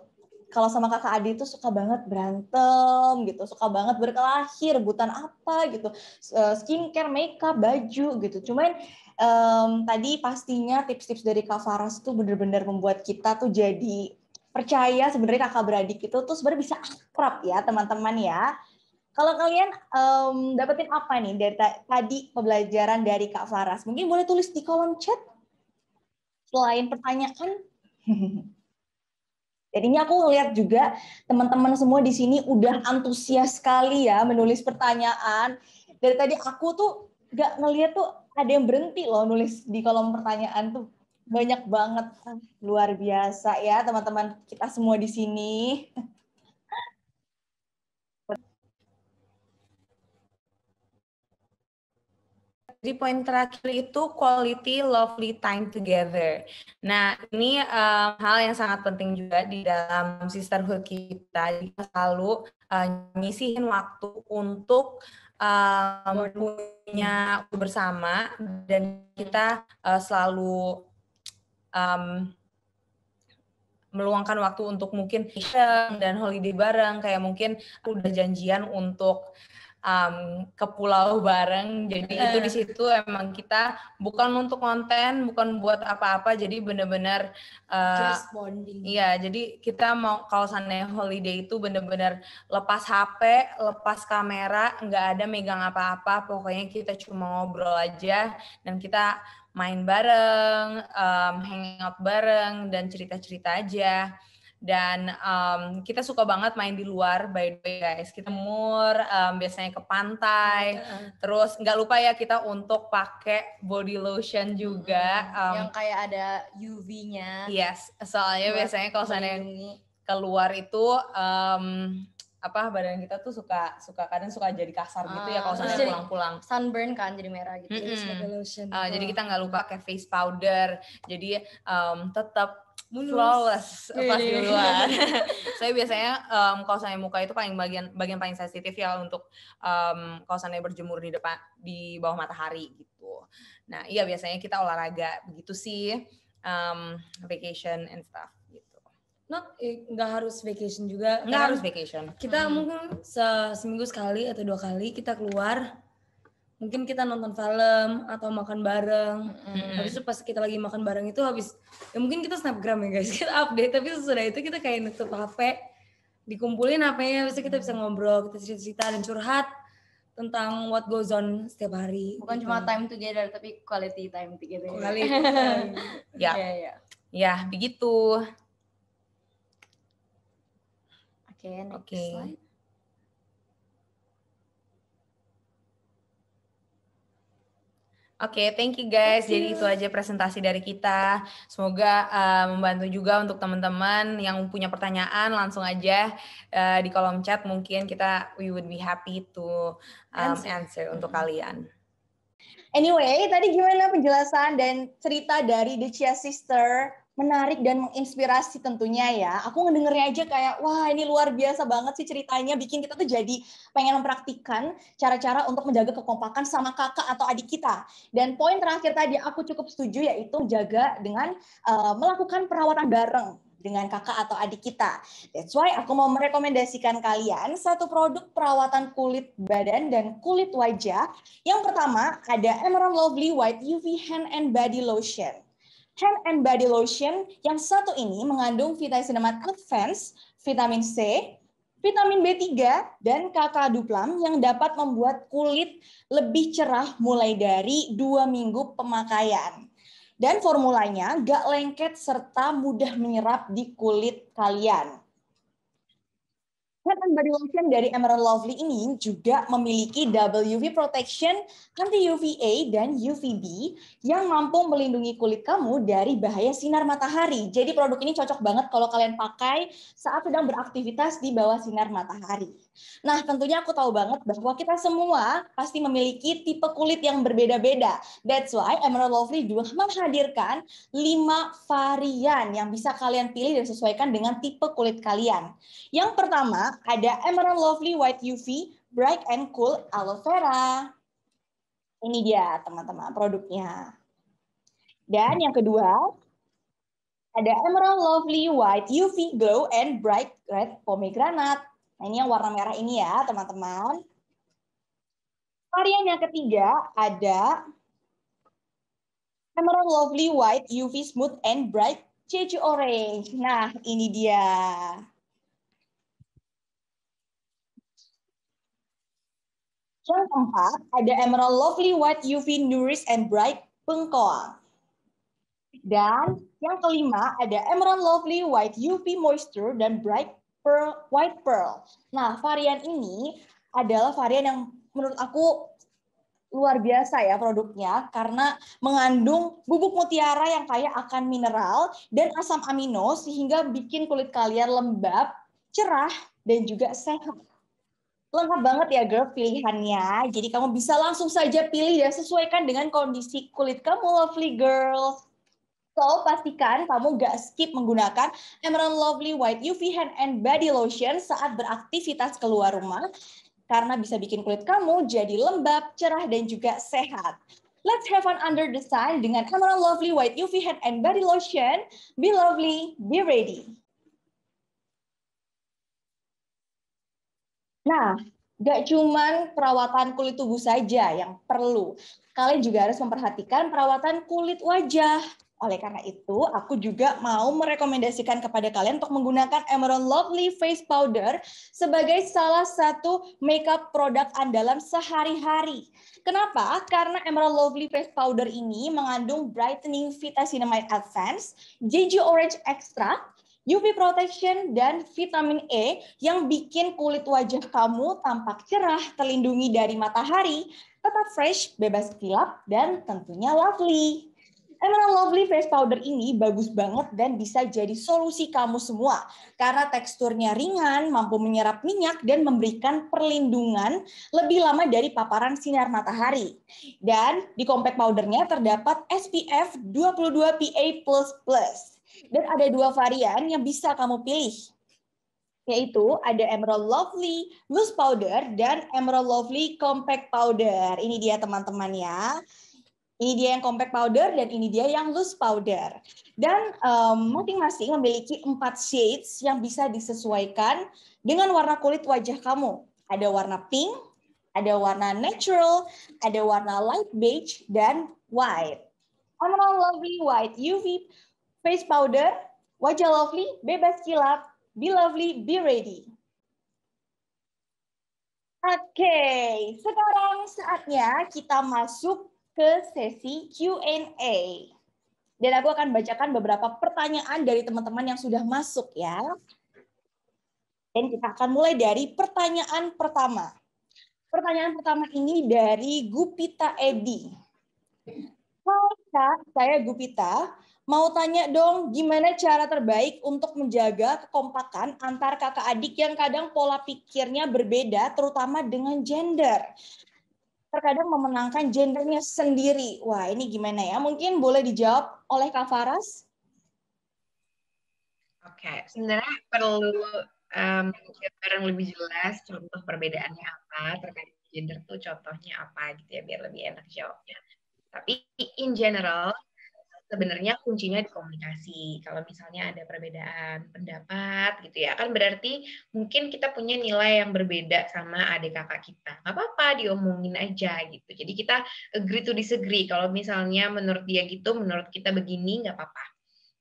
kalau sama Kakak Adi itu suka banget berantem gitu, suka banget berkelahi, rebutan apa gitu, skincare, makeup, baju gitu. Cuman tadi pastinya tips-tips dari Kak Faras tuh bener-bener membuat kita tuh jadi percaya sebenarnya kakak beradik itu tuh sebenarnya bisa akrab ya teman-teman ya. Kalau kalian dapetin apa nih dari tadi pembelajaran dari Kak Faras? Mungkin boleh tulis di kolom chat selain pertanyaan. Jadinya aku ngeliat juga teman-teman semua di sini udah antusias sekali ya menulis pertanyaan. Dari tadi aku tuh gak ngeliat tuh ada yang berhenti loh nulis di kolom pertanyaan tuh. Banyak banget, luar biasa ya teman-teman kita semua di sini. Jadi poin terakhir itu quality lovely time together. Nah, ini hal yang sangat penting juga di dalam sisterhood kita. Kita selalu nyisihin waktu untuk punya waktu bersama, dan kita selalu meluangkan waktu untuk mungkin dan holiday bareng, kayak mungkin udah janjian untuk ke pulau bareng. Jadi itu di situ emang kita bukan untuk konten, bukan buat apa-apa, jadi benar-benar Just bonding. Iya, jadi kita mau kalau sana holiday itu benar-benar lepas HP, lepas kamera, nggak ada megang apa-apa, pokoknya kita cuma ngobrol aja dan kita main bareng, hangout bareng, dan cerita-cerita aja. Dan kita suka banget main di luar, by the way guys. Kita biasanya ke pantai. Terus nggak lupa ya kita untuk pakai body lotion juga. Yang kayak ada UV-nya. Yes, soalnya biasanya kalau sana keluar itu badan kita tuh kadang suka jadi kasar gitu ya kalau sana pulang-pulang. Sunburn kan jadi merah gitu. Jadi kita nggak lupa pakai face powder. Jadi tetap flawless pas di luar. Saya biasanya kalau saya muka itu bagian paling sensitif ya untuk kalau saya berjemur di bawah matahari gitu. Nah, iya biasanya kita olahraga begitu sih, vacation and stuff gitu. Nggak harus vacation juga. Nggak harus vacation. Kita mungkin seminggu sekali atau 2 kali kita keluar. Mungkin kita nonton film atau makan bareng. Habis itu pas kita lagi makan bareng itu ya mungkin kita snapgram ya guys, kita update. Tapi sesudah itu kita kayak nutup HP, dikumpulin HP-nya, habis itu kita bisa ngobrol, kita cerita-cerita dan curhat tentang what goes on setiap hari. Bukan cuma time together, tapi quality time together. Ya, begitu. Oke, next slide. Oke, thank you guys. Jadi itu aja presentasi dari kita. Semoga membantu juga untuk teman-teman yang punya pertanyaan, langsung aja di kolom chat. Mungkin we would be happy to answer untuk kalian. Anyway, tadi gimana penjelasan dan cerita dari The Chia Sister? Menarik dan menginspirasi tentunya ya. Aku ngedengernya aja kayak, wah ini luar biasa banget sih ceritanya. Bikin kita tuh jadi pengen mempraktikkan cara-cara untuk menjaga kekompakan sama kakak atau adik kita. Dan poin terakhir tadi aku cukup setuju, yaitu jaga dengan melakukan perawatan bareng dengan kakak atau adik kita. That's why aku mau merekomendasikan kalian satu produk perawatan kulit badan dan kulit wajah. Yang pertama ada Emerald Lovely White UV Hand and Body Lotion. Hand and Body Lotion yang satu ini mengandung vitamin Advance, vitamin C, vitamin B3, dan kakao duplam yang dapat membuat kulit lebih cerah mulai dari 2 minggu pemakaian. Dan formulanya gak lengket serta mudah menyerap di kulit kalian. Head and Body Lotion dari Emerald Lovely ini juga memiliki double UV protection, anti UVA dan UVB yang mampu melindungi kulit kamu dari bahaya sinar matahari. Jadi produk ini cocok banget kalau kalian pakai saat sedang beraktivitas di bawah sinar matahari. Nah, tentunya aku tahu banget bahwa kita semua pasti memiliki tipe kulit yang berbeda-beda. That's why Emerald Lovely juga menghadirkan 5 varian yang bisa kalian pilih dan sesuaikan dengan tipe kulit kalian. Yang pertama, ada Emerald Lovely White UV Bright and Cool Aloe Vera. Ini dia teman-teman produknya. Dan yang kedua, ada Emerald Lovely White UV Glow and Bright Red Pomegranate. Nah, ini yang warna merah ini ya teman-teman. Varian yang ketiga ada Emerald Lovely White UV Smooth and Bright Jeju Orange. Nah, ini dia. Yang keempat, ada Emerald Lovely White UV Nourish and Bright Bengkoang. Dan yang kelima, ada Emerald Lovely White UV Moisture dan Bright White Pearl. Nah, varian ini adalah varian yang menurut aku luar biasa ya produknya karena mengandung bubuk mutiara yang kaya akan mineral dan asam amino sehingga bikin kulit kalian lembab, cerah, dan juga sehat. Lengkap banget ya girl pilihannya. Jadi kamu bisa langsung saja pilih dan sesuaikan dengan kondisi kulit kamu, lovely girls. So, pastikan kamu gak skip menggunakan Emerald Lovely White UV Hand and Body Lotion saat beraktivitas keluar rumah karena bisa bikin kulit kamu jadi lembab, cerah, dan juga sehat. Let's have fun under the sun dengan Emerald Lovely White UV Hand and Body Lotion. Be lovely, be ready. Nah, gak cuman perawatan kulit tubuh saja yang perlu. Kalian juga harus memperhatikan perawatan kulit wajah. Oleh karena itu, aku juga mau merekomendasikan kepada kalian untuk menggunakan Emerald Lovely Face Powder sebagai salah satu makeup produk andalan sehari-hari. Kenapa? Karena Emerald Lovely Face Powder ini mengandung Brightening Vitacinamide Advance, Jeju Orange Extract, UV Protection, dan vitamin E yang bikin kulit wajah kamu tampak cerah, terlindungi dari matahari, tetap fresh, bebas kilap, dan tentunya lovely. Emerald Lovely Face Powder ini bagus banget dan bisa jadi solusi kamu semua. Karena teksturnya ringan, mampu menyerap minyak, dan memberikan perlindungan lebih lama dari paparan sinar matahari. Dan di compact powdernya terdapat SPF 22 PA++. Dan ada 2 varian yang bisa kamu pilih. Yaitu ada Emerald Lovely Loose Powder dan Emerald Lovely Compact Powder. Ini dia teman-teman ya. Ini dia yang compact powder dan ini dia yang loose powder. Dan masing-masing memiliki 4 shades yang bisa disesuaikan dengan warna kulit wajah kamu. Ada warna pink, ada warna natural, ada warna light beige, dan white. Emerald Lovely White UV Face Powder, wajah lovely, bebas kilap, be lovely, be ready. Oke, sekarang saatnya kita masuk ke sesi Q&A. Dan aku akan bacakan beberapa pertanyaan dari teman-teman yang sudah masuk ya. Dan kita akan mulai dari pertanyaan pertama. Pertanyaan pertama ini dari Gupita Edi. Hai Kak, saya Gupita. Mau tanya dong, gimana cara terbaik untuk menjaga kekompakan antar kakak adik yang kadang pola pikirnya berbeda, terutama dengan gender. Terkadang memenangkan gendernya sendiri. Wah, ini gimana ya? Mungkin boleh dijawab oleh Kak Faras? Oke, sebenarnya perlu barang lebih jelas contoh perbedaannya apa, terkait gender tuh contohnya apa gitu ya, biar lebih enak jawabnya. Tapi in general, sebenarnya kuncinya di komunikasi. Kalau misalnya ada perbedaan pendapat gitu ya, kan berarti mungkin kita punya nilai yang berbeda sama adik kakak kita. Nggak apa-apa, diomongin aja gitu. Jadi kita agree to disagree. Kalau misalnya menurut dia gitu, menurut kita begini, nggak apa-apa.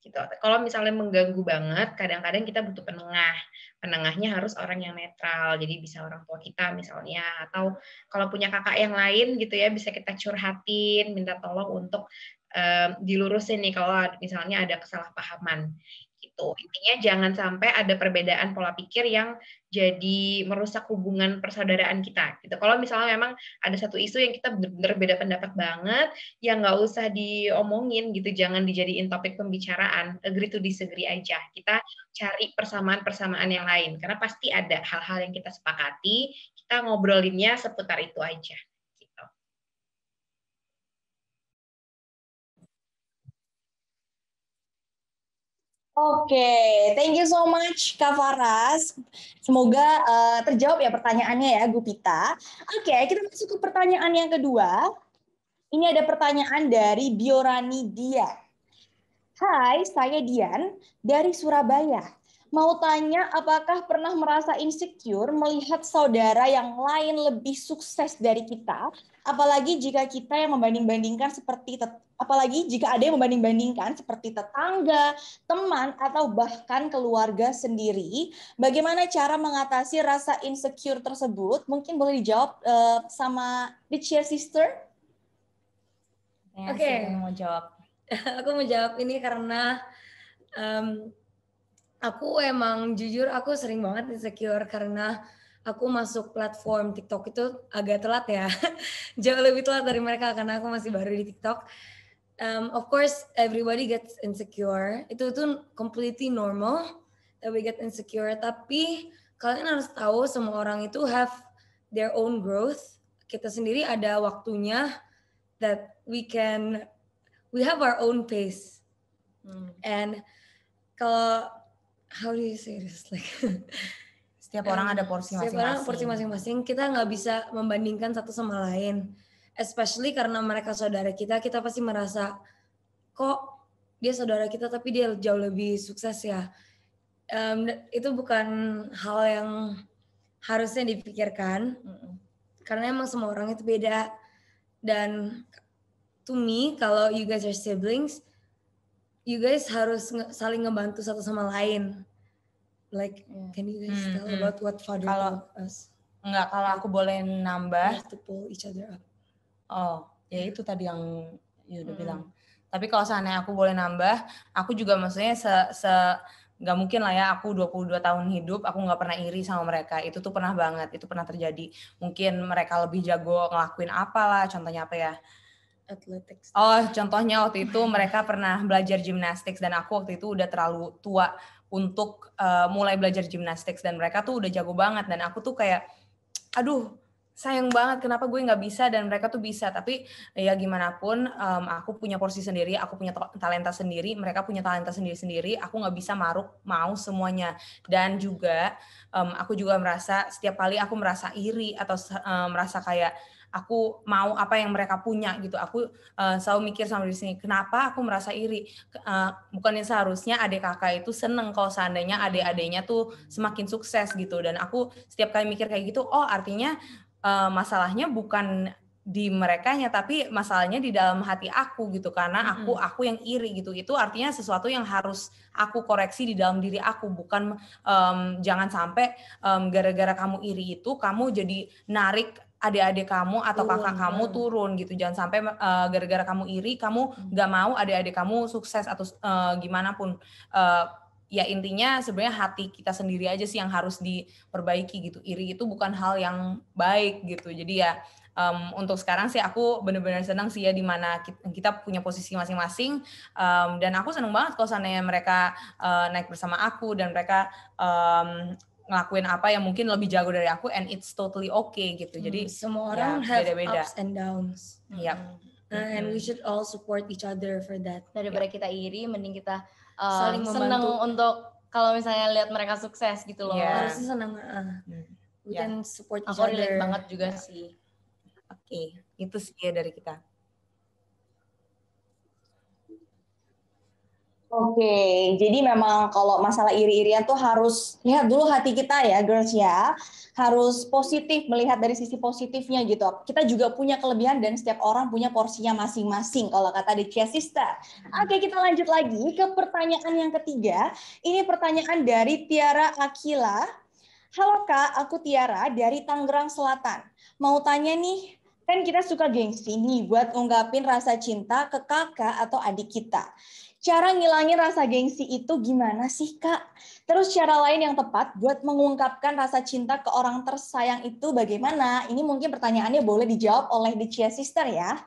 gitu. Kalau misalnya mengganggu banget, kadang-kadang kita butuh penengah. Penengahnya harus orang yang netral, jadi bisa orang tua kita misalnya, atau kalau punya kakak yang lain gitu ya, bisa kita curhatin, minta tolong untuk dilurusin nih kalau misalnya ada kesalahpahaman. Gitu. Intinya jangan sampai ada perbedaan pola pikir yang jadi merusak hubungan persaudaraan kita. Gitu. Kalau misalnya memang ada satu isu yang kita benar-benar beda pendapat banget, ya nggak usah diomongin gitu, jangan dijadiin topik pembicaraan, agree to disagree aja. Kita cari persamaan-persamaan yang lain, karena pasti ada hal-hal yang kita sepakati, kita ngobrolinnya seputar itu aja. Gitu. Oke, thank you so much Kak Faras. Semoga terjawab ya pertanyaannya ya Gupita. Oke, kita masuk ke pertanyaan yang kedua. Ini ada pertanyaan dari Biorani Dian. Hai, saya Dian dari Surabaya. Mau tanya apakah pernah merasa insecure melihat saudara yang lain lebih sukses dari kita? Apalagi jika kita yang membanding-bandingkan apalagi jika ada yang membanding-bandingkan seperti tetangga, teman, atau bahkan keluarga sendiri. Bagaimana cara mengatasi rasa insecure tersebut? Mungkin boleh dijawab sama the Cheer Sister. Ya, Oke. siapa yang mau jawab? Aku mau jawab ini karena aku emang jujur aku sering banget insecure karena aku masuk platform TikTok itu agak telat ya. Jauh lebih telat dari mereka karena aku masih baru di TikTok. Of course, everybody gets insecure. Itu tuh completely normal that we get insecure. Tapi kalian harus tahu semua orang itu have their own growth. Kita sendiri ada waktunya that we have our own pace. And kalau how do you say this like Setiap orang ada porsi setiap masing-masing. orang porsi masing-masing. Kita nggak bisa membandingkan satu sama lain. Especially karena mereka saudara kita pasti merasa kok dia saudara kita tapi dia jauh lebih sukses ya. Itu bukan hal yang harusnya dipikirkan. Karena emang semua orang itu beda. Dan to me, kalau you guys are siblings, you guys harus saling ngebantu satu sama lain. Like, can you guys tell about what father taught us? Enggak, kalau aku boleh We nambah. have to pull each other up. Oh, ya itu tadi yang udah bilang. Tapi kalau seandainya aku boleh nambah, aku juga maksudnya nggak mungkin lah ya, aku 22 tahun hidup, aku nggak pernah iri sama mereka. Itu tuh pernah banget, itu pernah terjadi. Mungkin mereka lebih jago ngelakuin apalah, contohnya apa ya? Athletics. Oh, contohnya waktu itu mereka pernah belajar gymnastics dan aku waktu itu udah terlalu tua untuk mulai belajar gymnastics dan mereka tuh udah jago banget dan aku tuh kayak, aduh sayang banget kenapa gue nggak bisa dan mereka tuh bisa. Tapi ya gimana pun aku punya porsi sendiri, aku punya talenta sendiri, mereka punya talenta sendiri-sendiri, aku nggak bisa mau semuanya. Dan juga aku juga merasa setiap kali aku merasa iri atau merasa kayak aku mau apa yang mereka punya gitu. Aku selalu mikir sama diri sini, kenapa aku merasa iri? Bukannya seharusnya adik kakak itu seneng kalau seandainya adik-adiknya tuh semakin sukses gitu. Dan aku setiap kali mikir kayak gitu, oh artinya masalahnya bukan di merekanya, tapi masalahnya di dalam hati aku gitu. Karena aku yang iri gitu. Itu artinya sesuatu yang harus aku koreksi di dalam diri aku. Bukan jangan sampai gara-gara kamu iri itu, kamu jadi narik adik-adik kamu atau kakak kamu turun gitu. Jangan sampai gara-gara kamu iri, kamu nggak mau adik-adik kamu sukses atau gimana pun. Ya intinya sebenarnya hati kita sendiri aja sih yang harus diperbaiki gitu. Iri itu bukan hal yang baik gitu. Jadi ya untuk sekarang sih aku benar-benar senang sih ya dimana kita punya posisi masing-masing. Dan aku senang banget kalau seandainya mereka naik bersama aku dan mereka ngelakuin apa yang mungkin lebih jago dari aku, and it's totally okay gitu. Jadi semua orang have beda-beda. ups and downs. Yep. And we should all support each other for that. Daripada kita iri, mending kita Saling seneng membantu. untuk kalau misalnya lihat mereka sukses gitu loh. Yeah. Harusnya senang. We can support each Aku relate other. banget juga sih. Oke, itu sih ya dari kita. Oke, jadi memang kalau masalah iri-irian tuh harus lihat dulu hati kita ya, girls ya. Harus positif, melihat dari sisi positifnya gitu. Kita juga punya kelebihan dan setiap orang punya porsinya masing-masing kalau kata The Chia Sister. Oke, kita lanjut lagi ke pertanyaan yang ketiga. Ini pertanyaan dari Tiara Akila. Halo Kak, aku Tiara dari Tangerang Selatan. Mau tanya nih, kan kita suka gengsi nih buat ungkapin rasa cinta ke kakak atau adik kita. Cara ngilangin rasa gengsi itu gimana sih Kak? Terus cara lain yang tepat buat mengungkapkan rasa cinta ke orang tersayang itu bagaimana? Ini mungkin pertanyaannya boleh dijawab oleh The Chia Sister ya.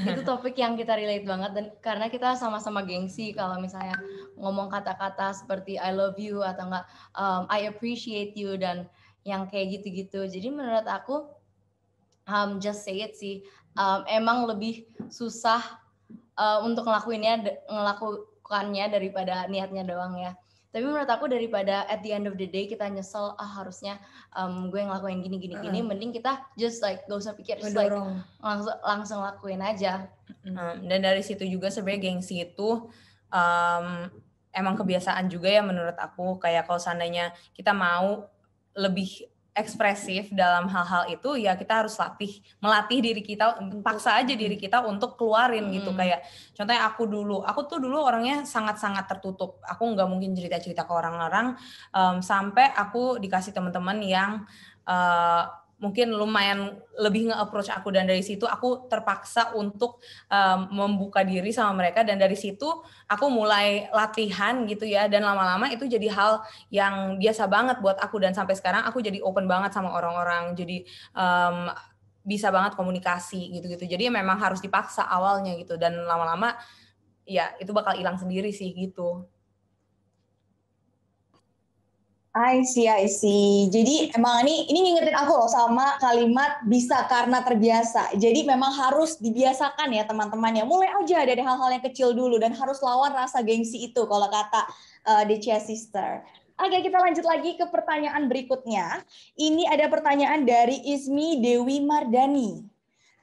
Itu topik yang kita relate banget dan karena kita sama-sama gengsi kalau misalnya ngomong kata-kata seperti I love you atau enggak I appreciate you dan yang kayak gitu-gitu. Jadi menurut aku just say it sih. Emang lebih susah untuk ngelakukannya daripada niatnya doang ya. Tapi menurut aku daripada at the end of the day kita nyesel harusnya gue ngelakuin gini, mending kita just like gak usah pikir, just like langsung lakuin aja. Dan dari situ juga sebenarnya gengsi itu emang kebiasaan juga ya menurut aku. Kayak kalau seandainya kita mau lebih ekspresif dalam hal-hal itu ya kita harus melatih diri kita, paksa aja diri kita untuk keluarin gitu. Kayak contohnya aku tuh dulu orangnya sangat-sangat tertutup, aku nggak mungkin cerita-cerita ke orang-orang, sampai aku dikasih teman-teman yang mungkin lumayan lebih nge-approach aku, dan dari situ aku terpaksa untuk membuka diri sama mereka, dan dari situ aku mulai latihan gitu ya, dan lama-lama itu jadi hal yang biasa banget buat aku, dan sampai sekarang aku jadi open banget sama orang-orang, jadi bisa banget komunikasi gitu-gitu. Jadi memang harus dipaksa awalnya gitu, dan lama-lama ya itu bakal hilang sendiri sih gitu. I see. Jadi emang ini ngingetin aku loh sama kalimat bisa karena terbiasa. Jadi memang harus dibiasakan ya teman-teman ya. Mulai aja dari hal-hal yang kecil dulu dan harus lawan rasa gengsi itu kalau kata The Chia Sister. Oke, kita lanjut lagi ke pertanyaan berikutnya. Ini ada pertanyaan dari Ismi Dewi Mardani.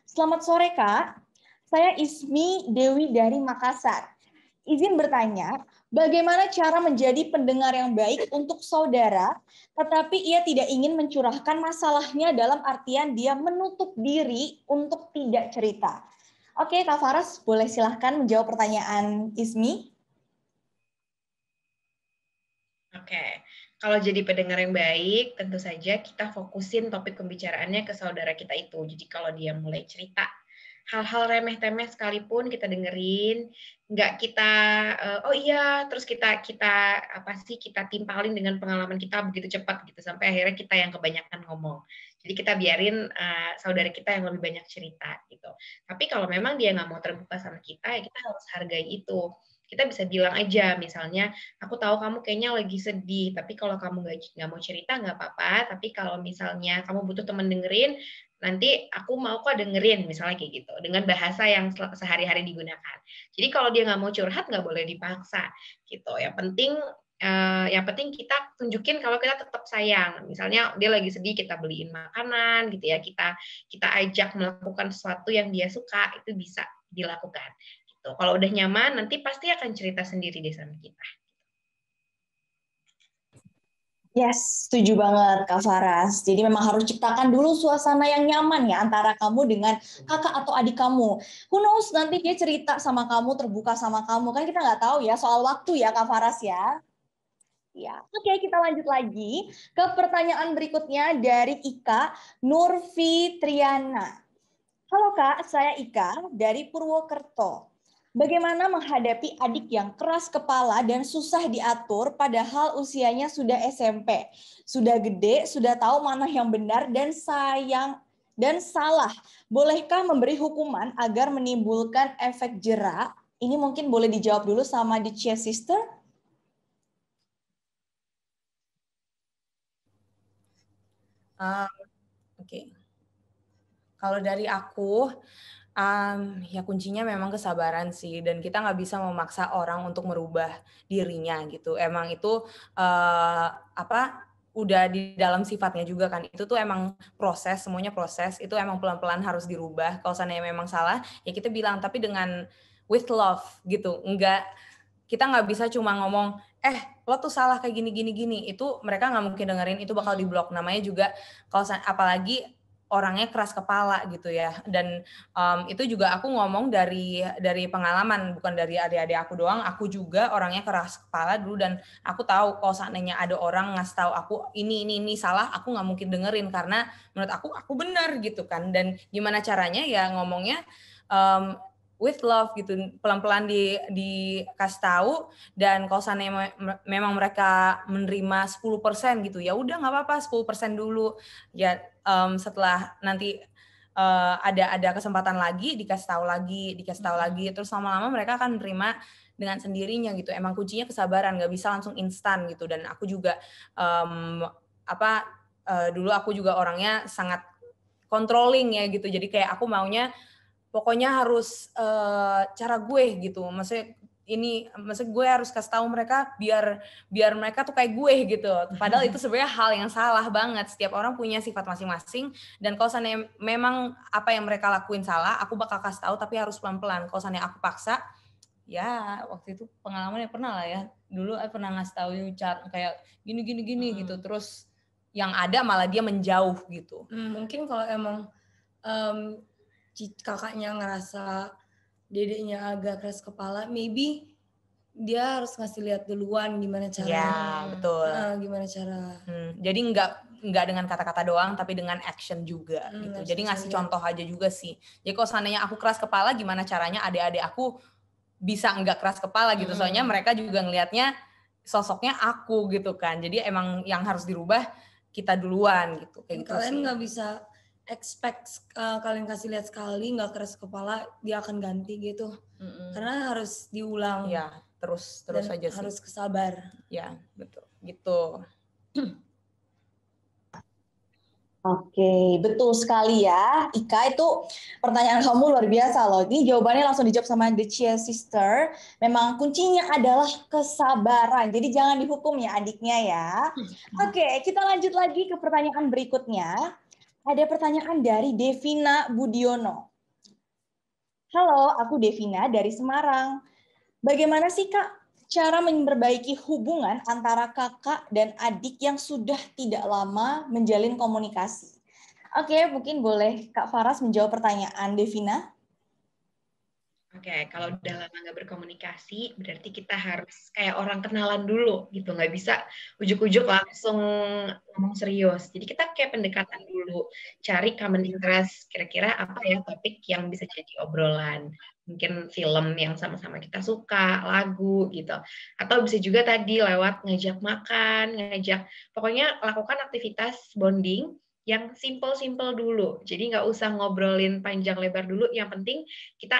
Selamat sore Kak, saya Ismi Dewi dari Makassar. Izin bertanya, bagaimana cara menjadi pendengar yang baik untuk saudara, tetapi ia tidak ingin mencurahkan masalahnya dalam artian dia menutup diri untuk tidak cerita. Oke, Kak Faras, boleh silahkan menjawab pertanyaan Ismi. Oke, kalau jadi pendengar yang baik, tentu saja kita fokusin topik pembicaraannya ke saudara kita itu. Jadi kalau dia mulai cerita hal-hal remeh-temeh sekalipun kita dengerin, nggak kita oh iya terus kita kita timpalin dengan pengalaman kita begitu cepat gitu sampai akhirnya kita yang kebanyakan ngomong. Jadi kita biarin saudara kita yang lebih banyak cerita gitu. Tapi kalau memang dia nggak mau terbuka sama kita, ya kita harus hargai itu. Kita bisa bilang aja, misalnya, aku tahu kamu kayaknya lagi sedih, tapi kalau kamu nggak mau cerita nggak apa-apa. Tapi kalau misalnya kamu butuh teman dengerin, nanti aku mau kok dengerin, misalnya kayak gitu, dengan bahasa yang sehari-hari digunakan. Jadi kalau dia nggak mau curhat, nggak boleh dipaksa, gitu. Yang penting kita tunjukin kalau kita tetap sayang. Misalnya dia lagi sedih, kita beliin makanan, gitu ya. Kita ajak melakukan sesuatu yang dia suka, itu bisa dilakukan. Gitu. Kalau udah nyaman, nanti pasti akan cerita sendiri deh sama kita. Yes, setuju banget Kak Faras. Jadi memang harus ciptakan dulu suasana yang nyaman ya antara kamu dengan kakak atau adik kamu. Who knows nanti dia cerita sama kamu, terbuka sama kamu. Kan kita nggak tahu ya soal waktu ya Kak Faras ya. Ya, oke, kita lanjut lagi ke pertanyaan berikutnya dari Ika Nurfitriana. Halo Kak, saya Ika dari Purwokerto. Bagaimana menghadapi adik yang keras kepala dan susah diatur padahal usianya sudah SMP. Sudah gede, sudah tahu mana yang benar dan salah. Bolehkah memberi hukuman agar menimbulkan efek jera? Ini mungkin boleh dijawab dulu sama The Chia Sister. Oke. Kalau dari aku, ya kuncinya memang kesabaran sih, dan kita nggak bisa memaksa orang untuk merubah dirinya gitu. Emang itu udah di dalam sifatnya juga kan. Itu tuh emang proses, semuanya proses. Itu emang pelan-pelan harus dirubah. Kalau seandainya memang salah, ya kita bilang, tapi dengan with love gitu. Enggak kita nggak bisa cuma ngomong, lo tuh salah kayak gini. Itu mereka nggak mungkin dengerin, itu bakal diblok. Namanya juga, apalagi orangnya keras kepala gitu ya. Dan itu juga aku ngomong dari pengalaman, bukan dari adik-adik aku doang. Aku juga orangnya keras kepala dulu, dan aku tahu kalau seandainya ada orang ngasih tahu aku ini salah, aku nggak mungkin dengerin karena menurut aku benar gitu kan. Dan gimana caranya ya ngomongnya with love gitu, pelan-pelan dikasih tahu. Dan kalau seandainya memang mereka menerima 10% gitu, ya udah nggak apa-apa 10% dulu ya. Setelah nanti ada kesempatan lagi, dikasih tahu lagi, terus lama-lama mereka akan menerima dengan sendirinya gitu. Emang kuncinya kesabaran, nggak bisa langsung instan gitu. Dan aku juga dulu aku juga orangnya sangat controlling ya gitu. Jadi kayak aku maunya pokoknya harus cara gue gitu. Maksudnya gue harus kasih tahu mereka biar mereka tuh kayak gue gitu. Padahal itu sebenarnya hal yang salah banget. Setiap orang punya sifat masing-masing, dan kalau seandainya memang apa yang mereka lakuin salah, aku bakal kasih tahu tapi harus pelan-pelan. Kalau seandainya aku paksa, ya waktu itu pengalamannya pernah lah ya. Dulu aku pernah ngasih tahu kayak gini gitu. Terus yang ada malah dia menjauh gitu. Mungkin kalau emang kakaknya ngerasa dedeknya agak keras kepala, maybe dia harus ngasih lihat duluan gimana cara. Ya, betul. Gimana cara. Jadi nggak dengan kata-kata doang, tapi dengan action juga gitu. Jadi ngasih contoh aja juga sih. Jadi kalau seandainya aku keras kepala, gimana caranya adik-adik aku bisa nggak keras kepala gitu. Soalnya mereka juga ngelihatnya sosoknya aku gitu kan. Jadi emang yang harus dirubah kita duluan gitu. Kayak gitu kalian sih. Nggak bisa expect kalian kasih lihat sekali nggak keras kepala dia akan ganti gitu. Karena harus diulang. Ya, terus aja sih. Harus kesabar. Ya, betul. Gitu. Oke, betul sekali ya. Ika, itu pertanyaan kamu luar biasa loh. Ini jawabannya langsung dijawab sama The Chia Sister. Memang kuncinya adalah kesabaran. Jadi jangan dihukum ya adiknya ya. Oke, kita lanjut lagi ke pertanyaan berikutnya. Ada pertanyaan dari Devina Budiono. Halo, aku Devina dari Semarang. Bagaimana sih Kak cara memperbaiki hubungan antara kakak dan adik yang sudah tidak lama menjalin komunikasi? Oke, mungkin boleh Kak Faras menjawab pertanyaan Devina. Oke, kalau udah lama nggak berkomunikasi, berarti kita harus kayak orang kenalan dulu gitu. Nggak bisa ujuk-ujuk langsung ngomong serius. Jadi kita kayak pendekatan dulu. Cari common interest. Kira-kira apa ya topik yang bisa jadi obrolan. Mungkin film yang sama-sama kita suka, lagu gitu. Atau bisa juga tadi lewat ngajak makan, pokoknya lakukan aktivitas bonding yang simple-simple dulu. Jadi nggak usah ngobrolin panjang lebar dulu. Yang penting kita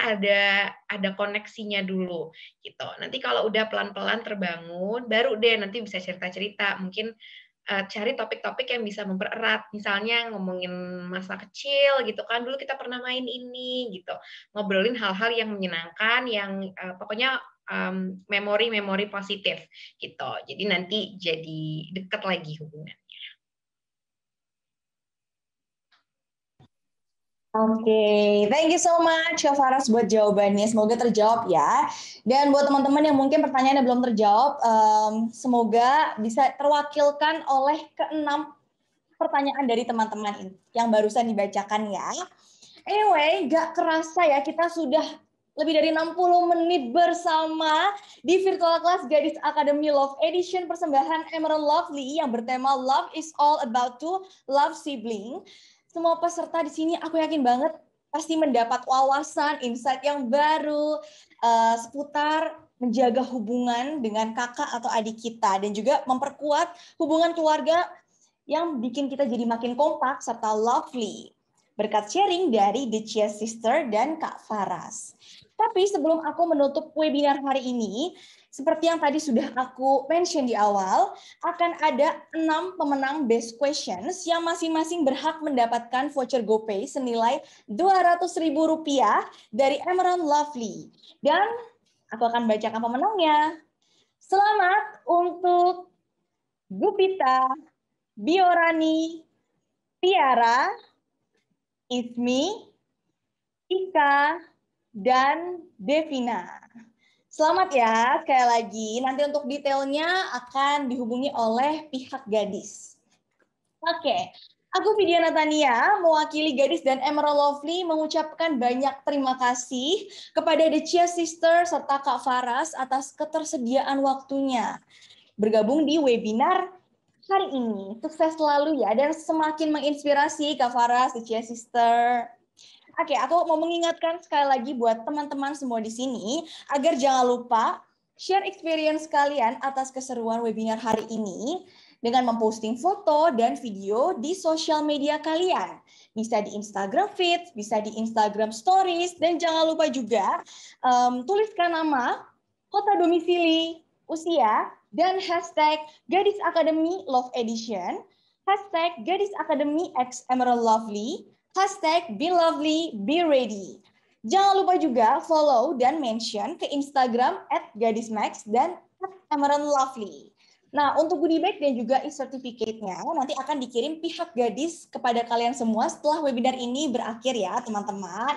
ada koneksinya dulu gitu. Nanti kalau udah pelan-pelan terbangun, baru deh nanti bisa cerita-cerita. Mungkin cari topik-topik yang bisa mempererat. Misalnya ngomongin masa kecil gitu kan. Dulu kita pernah main ini gitu. Ngobrolin hal-hal yang menyenangkan, yang pokoknya memori-memori positif gitu. Jadi nanti jadi dekat lagi hubungan. Oke, thank you so much Kak Faras buat jawabannya. Semoga terjawab ya. Dan buat teman-teman yang mungkin pertanyaannya belum terjawab, semoga bisa terwakilkan oleh ke-6 pertanyaan dari teman-teman yang barusan dibacakan ya. Anyway, gak kerasa ya kita sudah lebih dari 60 menit bersama di Virtual Class Gadis Academy Love Edition persembahan Emerald Lovely yang bertema Love is all about to love sibling. Semua peserta di sini aku yakin banget pasti mendapat wawasan, insight yang baru seputar menjaga hubungan dengan kakak atau adik kita dan juga memperkuat hubungan keluarga yang bikin kita jadi makin kompak serta lovely. Berkat sharing dari The Chia Sister dan Kak Faras. Tapi sebelum aku menutup webinar hari ini, seperti yang tadi sudah aku mention di awal, akan ada 6 pemenang best questions yang masing-masing berhak mendapatkan voucher GoPay senilai Rp200.000 dari Emerald Lovely. Dan aku akan bacakan pemenangnya. Selamat untuk Gupita, Biorani, Tiara, Ismi, Ika, dan Devina. Selamat ya, sekali lagi. Nanti untuk detailnya akan dihubungi oleh pihak gadis. Oke, aku Vidya Natania, mewakili Gadis dan Emerald Lovely mengucapkan banyak terima kasih kepada The Chia Sister serta Kak Faras atas ketersediaan waktunya bergabung di webinar hari ini. Sukses selalu ya, dan semakin menginspirasi Kak Faras, The Chia Sister. Oke, aku mau mengingatkan sekali lagi buat teman-teman semua di sini, agar jangan lupa share experience kalian atas keseruan webinar hari ini dengan memposting foto dan video di sosial media kalian. Bisa di Instagram Feed, bisa di Instagram Stories, dan jangan lupa juga tuliskan nama, kota domisili, usia, dan hashtag Gadis Academy Love Edition, hashtag Gadis Academy X Emerald Lovely, hashtag Be Lovely, Be Ready. Jangan lupa juga follow dan mention ke Instagram @gadismax dan @emerald lovely. Nah, untuk goodie bag dan juga e-certificate-nya nanti akan dikirim pihak gadis kepada kalian semua setelah webinar ini berakhir ya, teman-teman.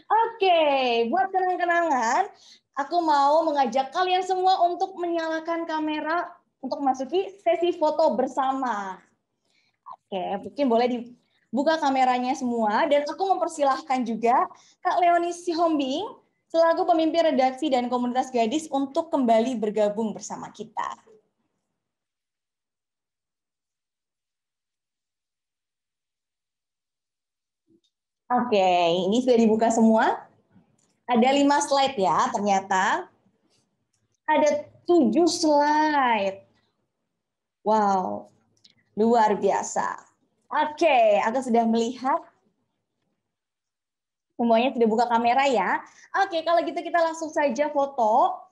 Oke, buat kenang-kenangan, aku mau mengajak kalian semua untuk menyalakan kamera untuk masuki sesi foto bersama. Oke, mungkin boleh dibuka kameranya semua, dan aku mempersilahkan juga Kak Leonie Sihombing selaku pemimpin redaksi dan komunitas gadis untuk kembali bergabung bersama kita. Oke, ini sudah dibuka semua. Ada 5 slide ya, ternyata. Ada 7 slide. Wow, luar biasa. Oke, aku sudah melihat. Semuanya sudah buka kamera ya. Oke, kalau gitu kita langsung saja foto.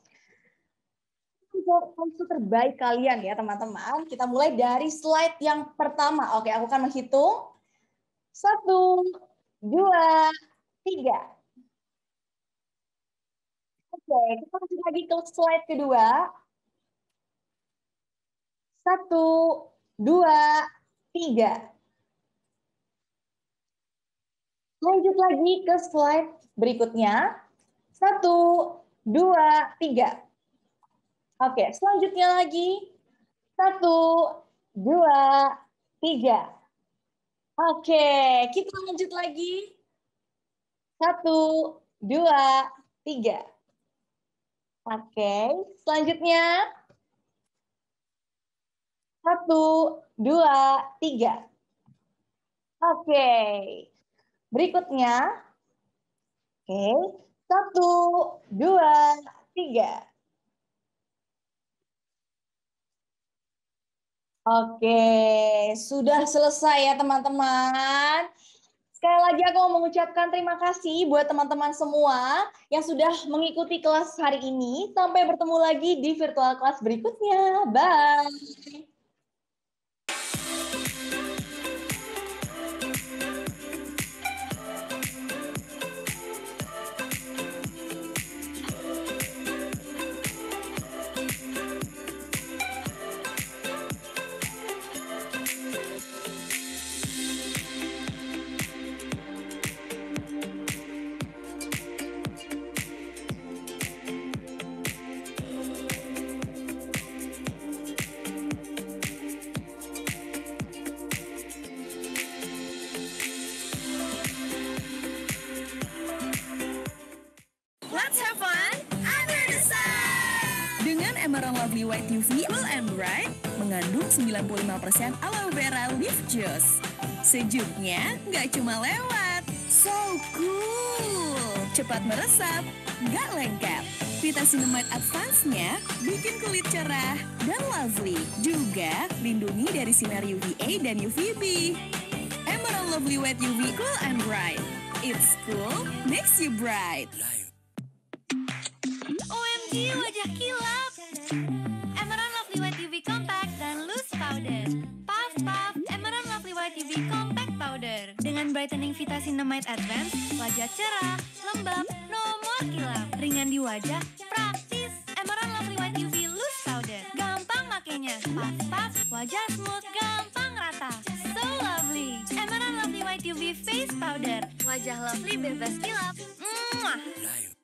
Foto terbaik kalian ya teman-teman. Kita mulai dari slide yang pertama. Oke, aku akan menghitung. 1, 2, 3. Oke, kita lanjut lagi ke slide kedua. 1, 2, 3. Lanjut lagi ke slide berikutnya. 1, 2, 3. Oke, selanjutnya lagi. 1, 2, 3. Oke, kita lanjut lagi. 1, 2, 3. Oke, selanjutnya. 1, 2, 3. Oke, berikutnya. Oke, 1, 2, 3. Oke, sudah selesai ya teman-teman. Sekali lagi aku mau mengucapkan terima kasih buat teman-teman semua yang sudah mengikuti kelas hari ini. Sampai bertemu lagi di virtual kelas berikutnya. Bye. Let's have fun under the sun! Dengan Emerald Lovely White UV Cool and Bright, mengandung 95% aloe vera leaf juice. Sejuknya nggak cuma lewat, so cool! Cepat meresap, nggak lengket. Vitasinamide Advance-nya bikin kulit cerah dan lovely. Juga lindungi dari sinar UVA dan UVB. Emerald Lovely White UV Cool and Bright. It's cool, makes you bright. OMG, wajah kilap! Emerald Lovely White UV Compact dan Loose Powder. Puff Puff Emerald Lovely White UV Compact Powder. Dengan brightening Vitasinamide Advance, wajah cerah, lembab, no more kilap. Ringan di wajah, praktis. Emerald Lovely White UV Loose Powder. Gampang makainya. Puff Puff, wajah smooth, gampang rata. So lovely. Emerald Lovely White UV Face Powder. Wajah lovely bebas kilap. Mwah!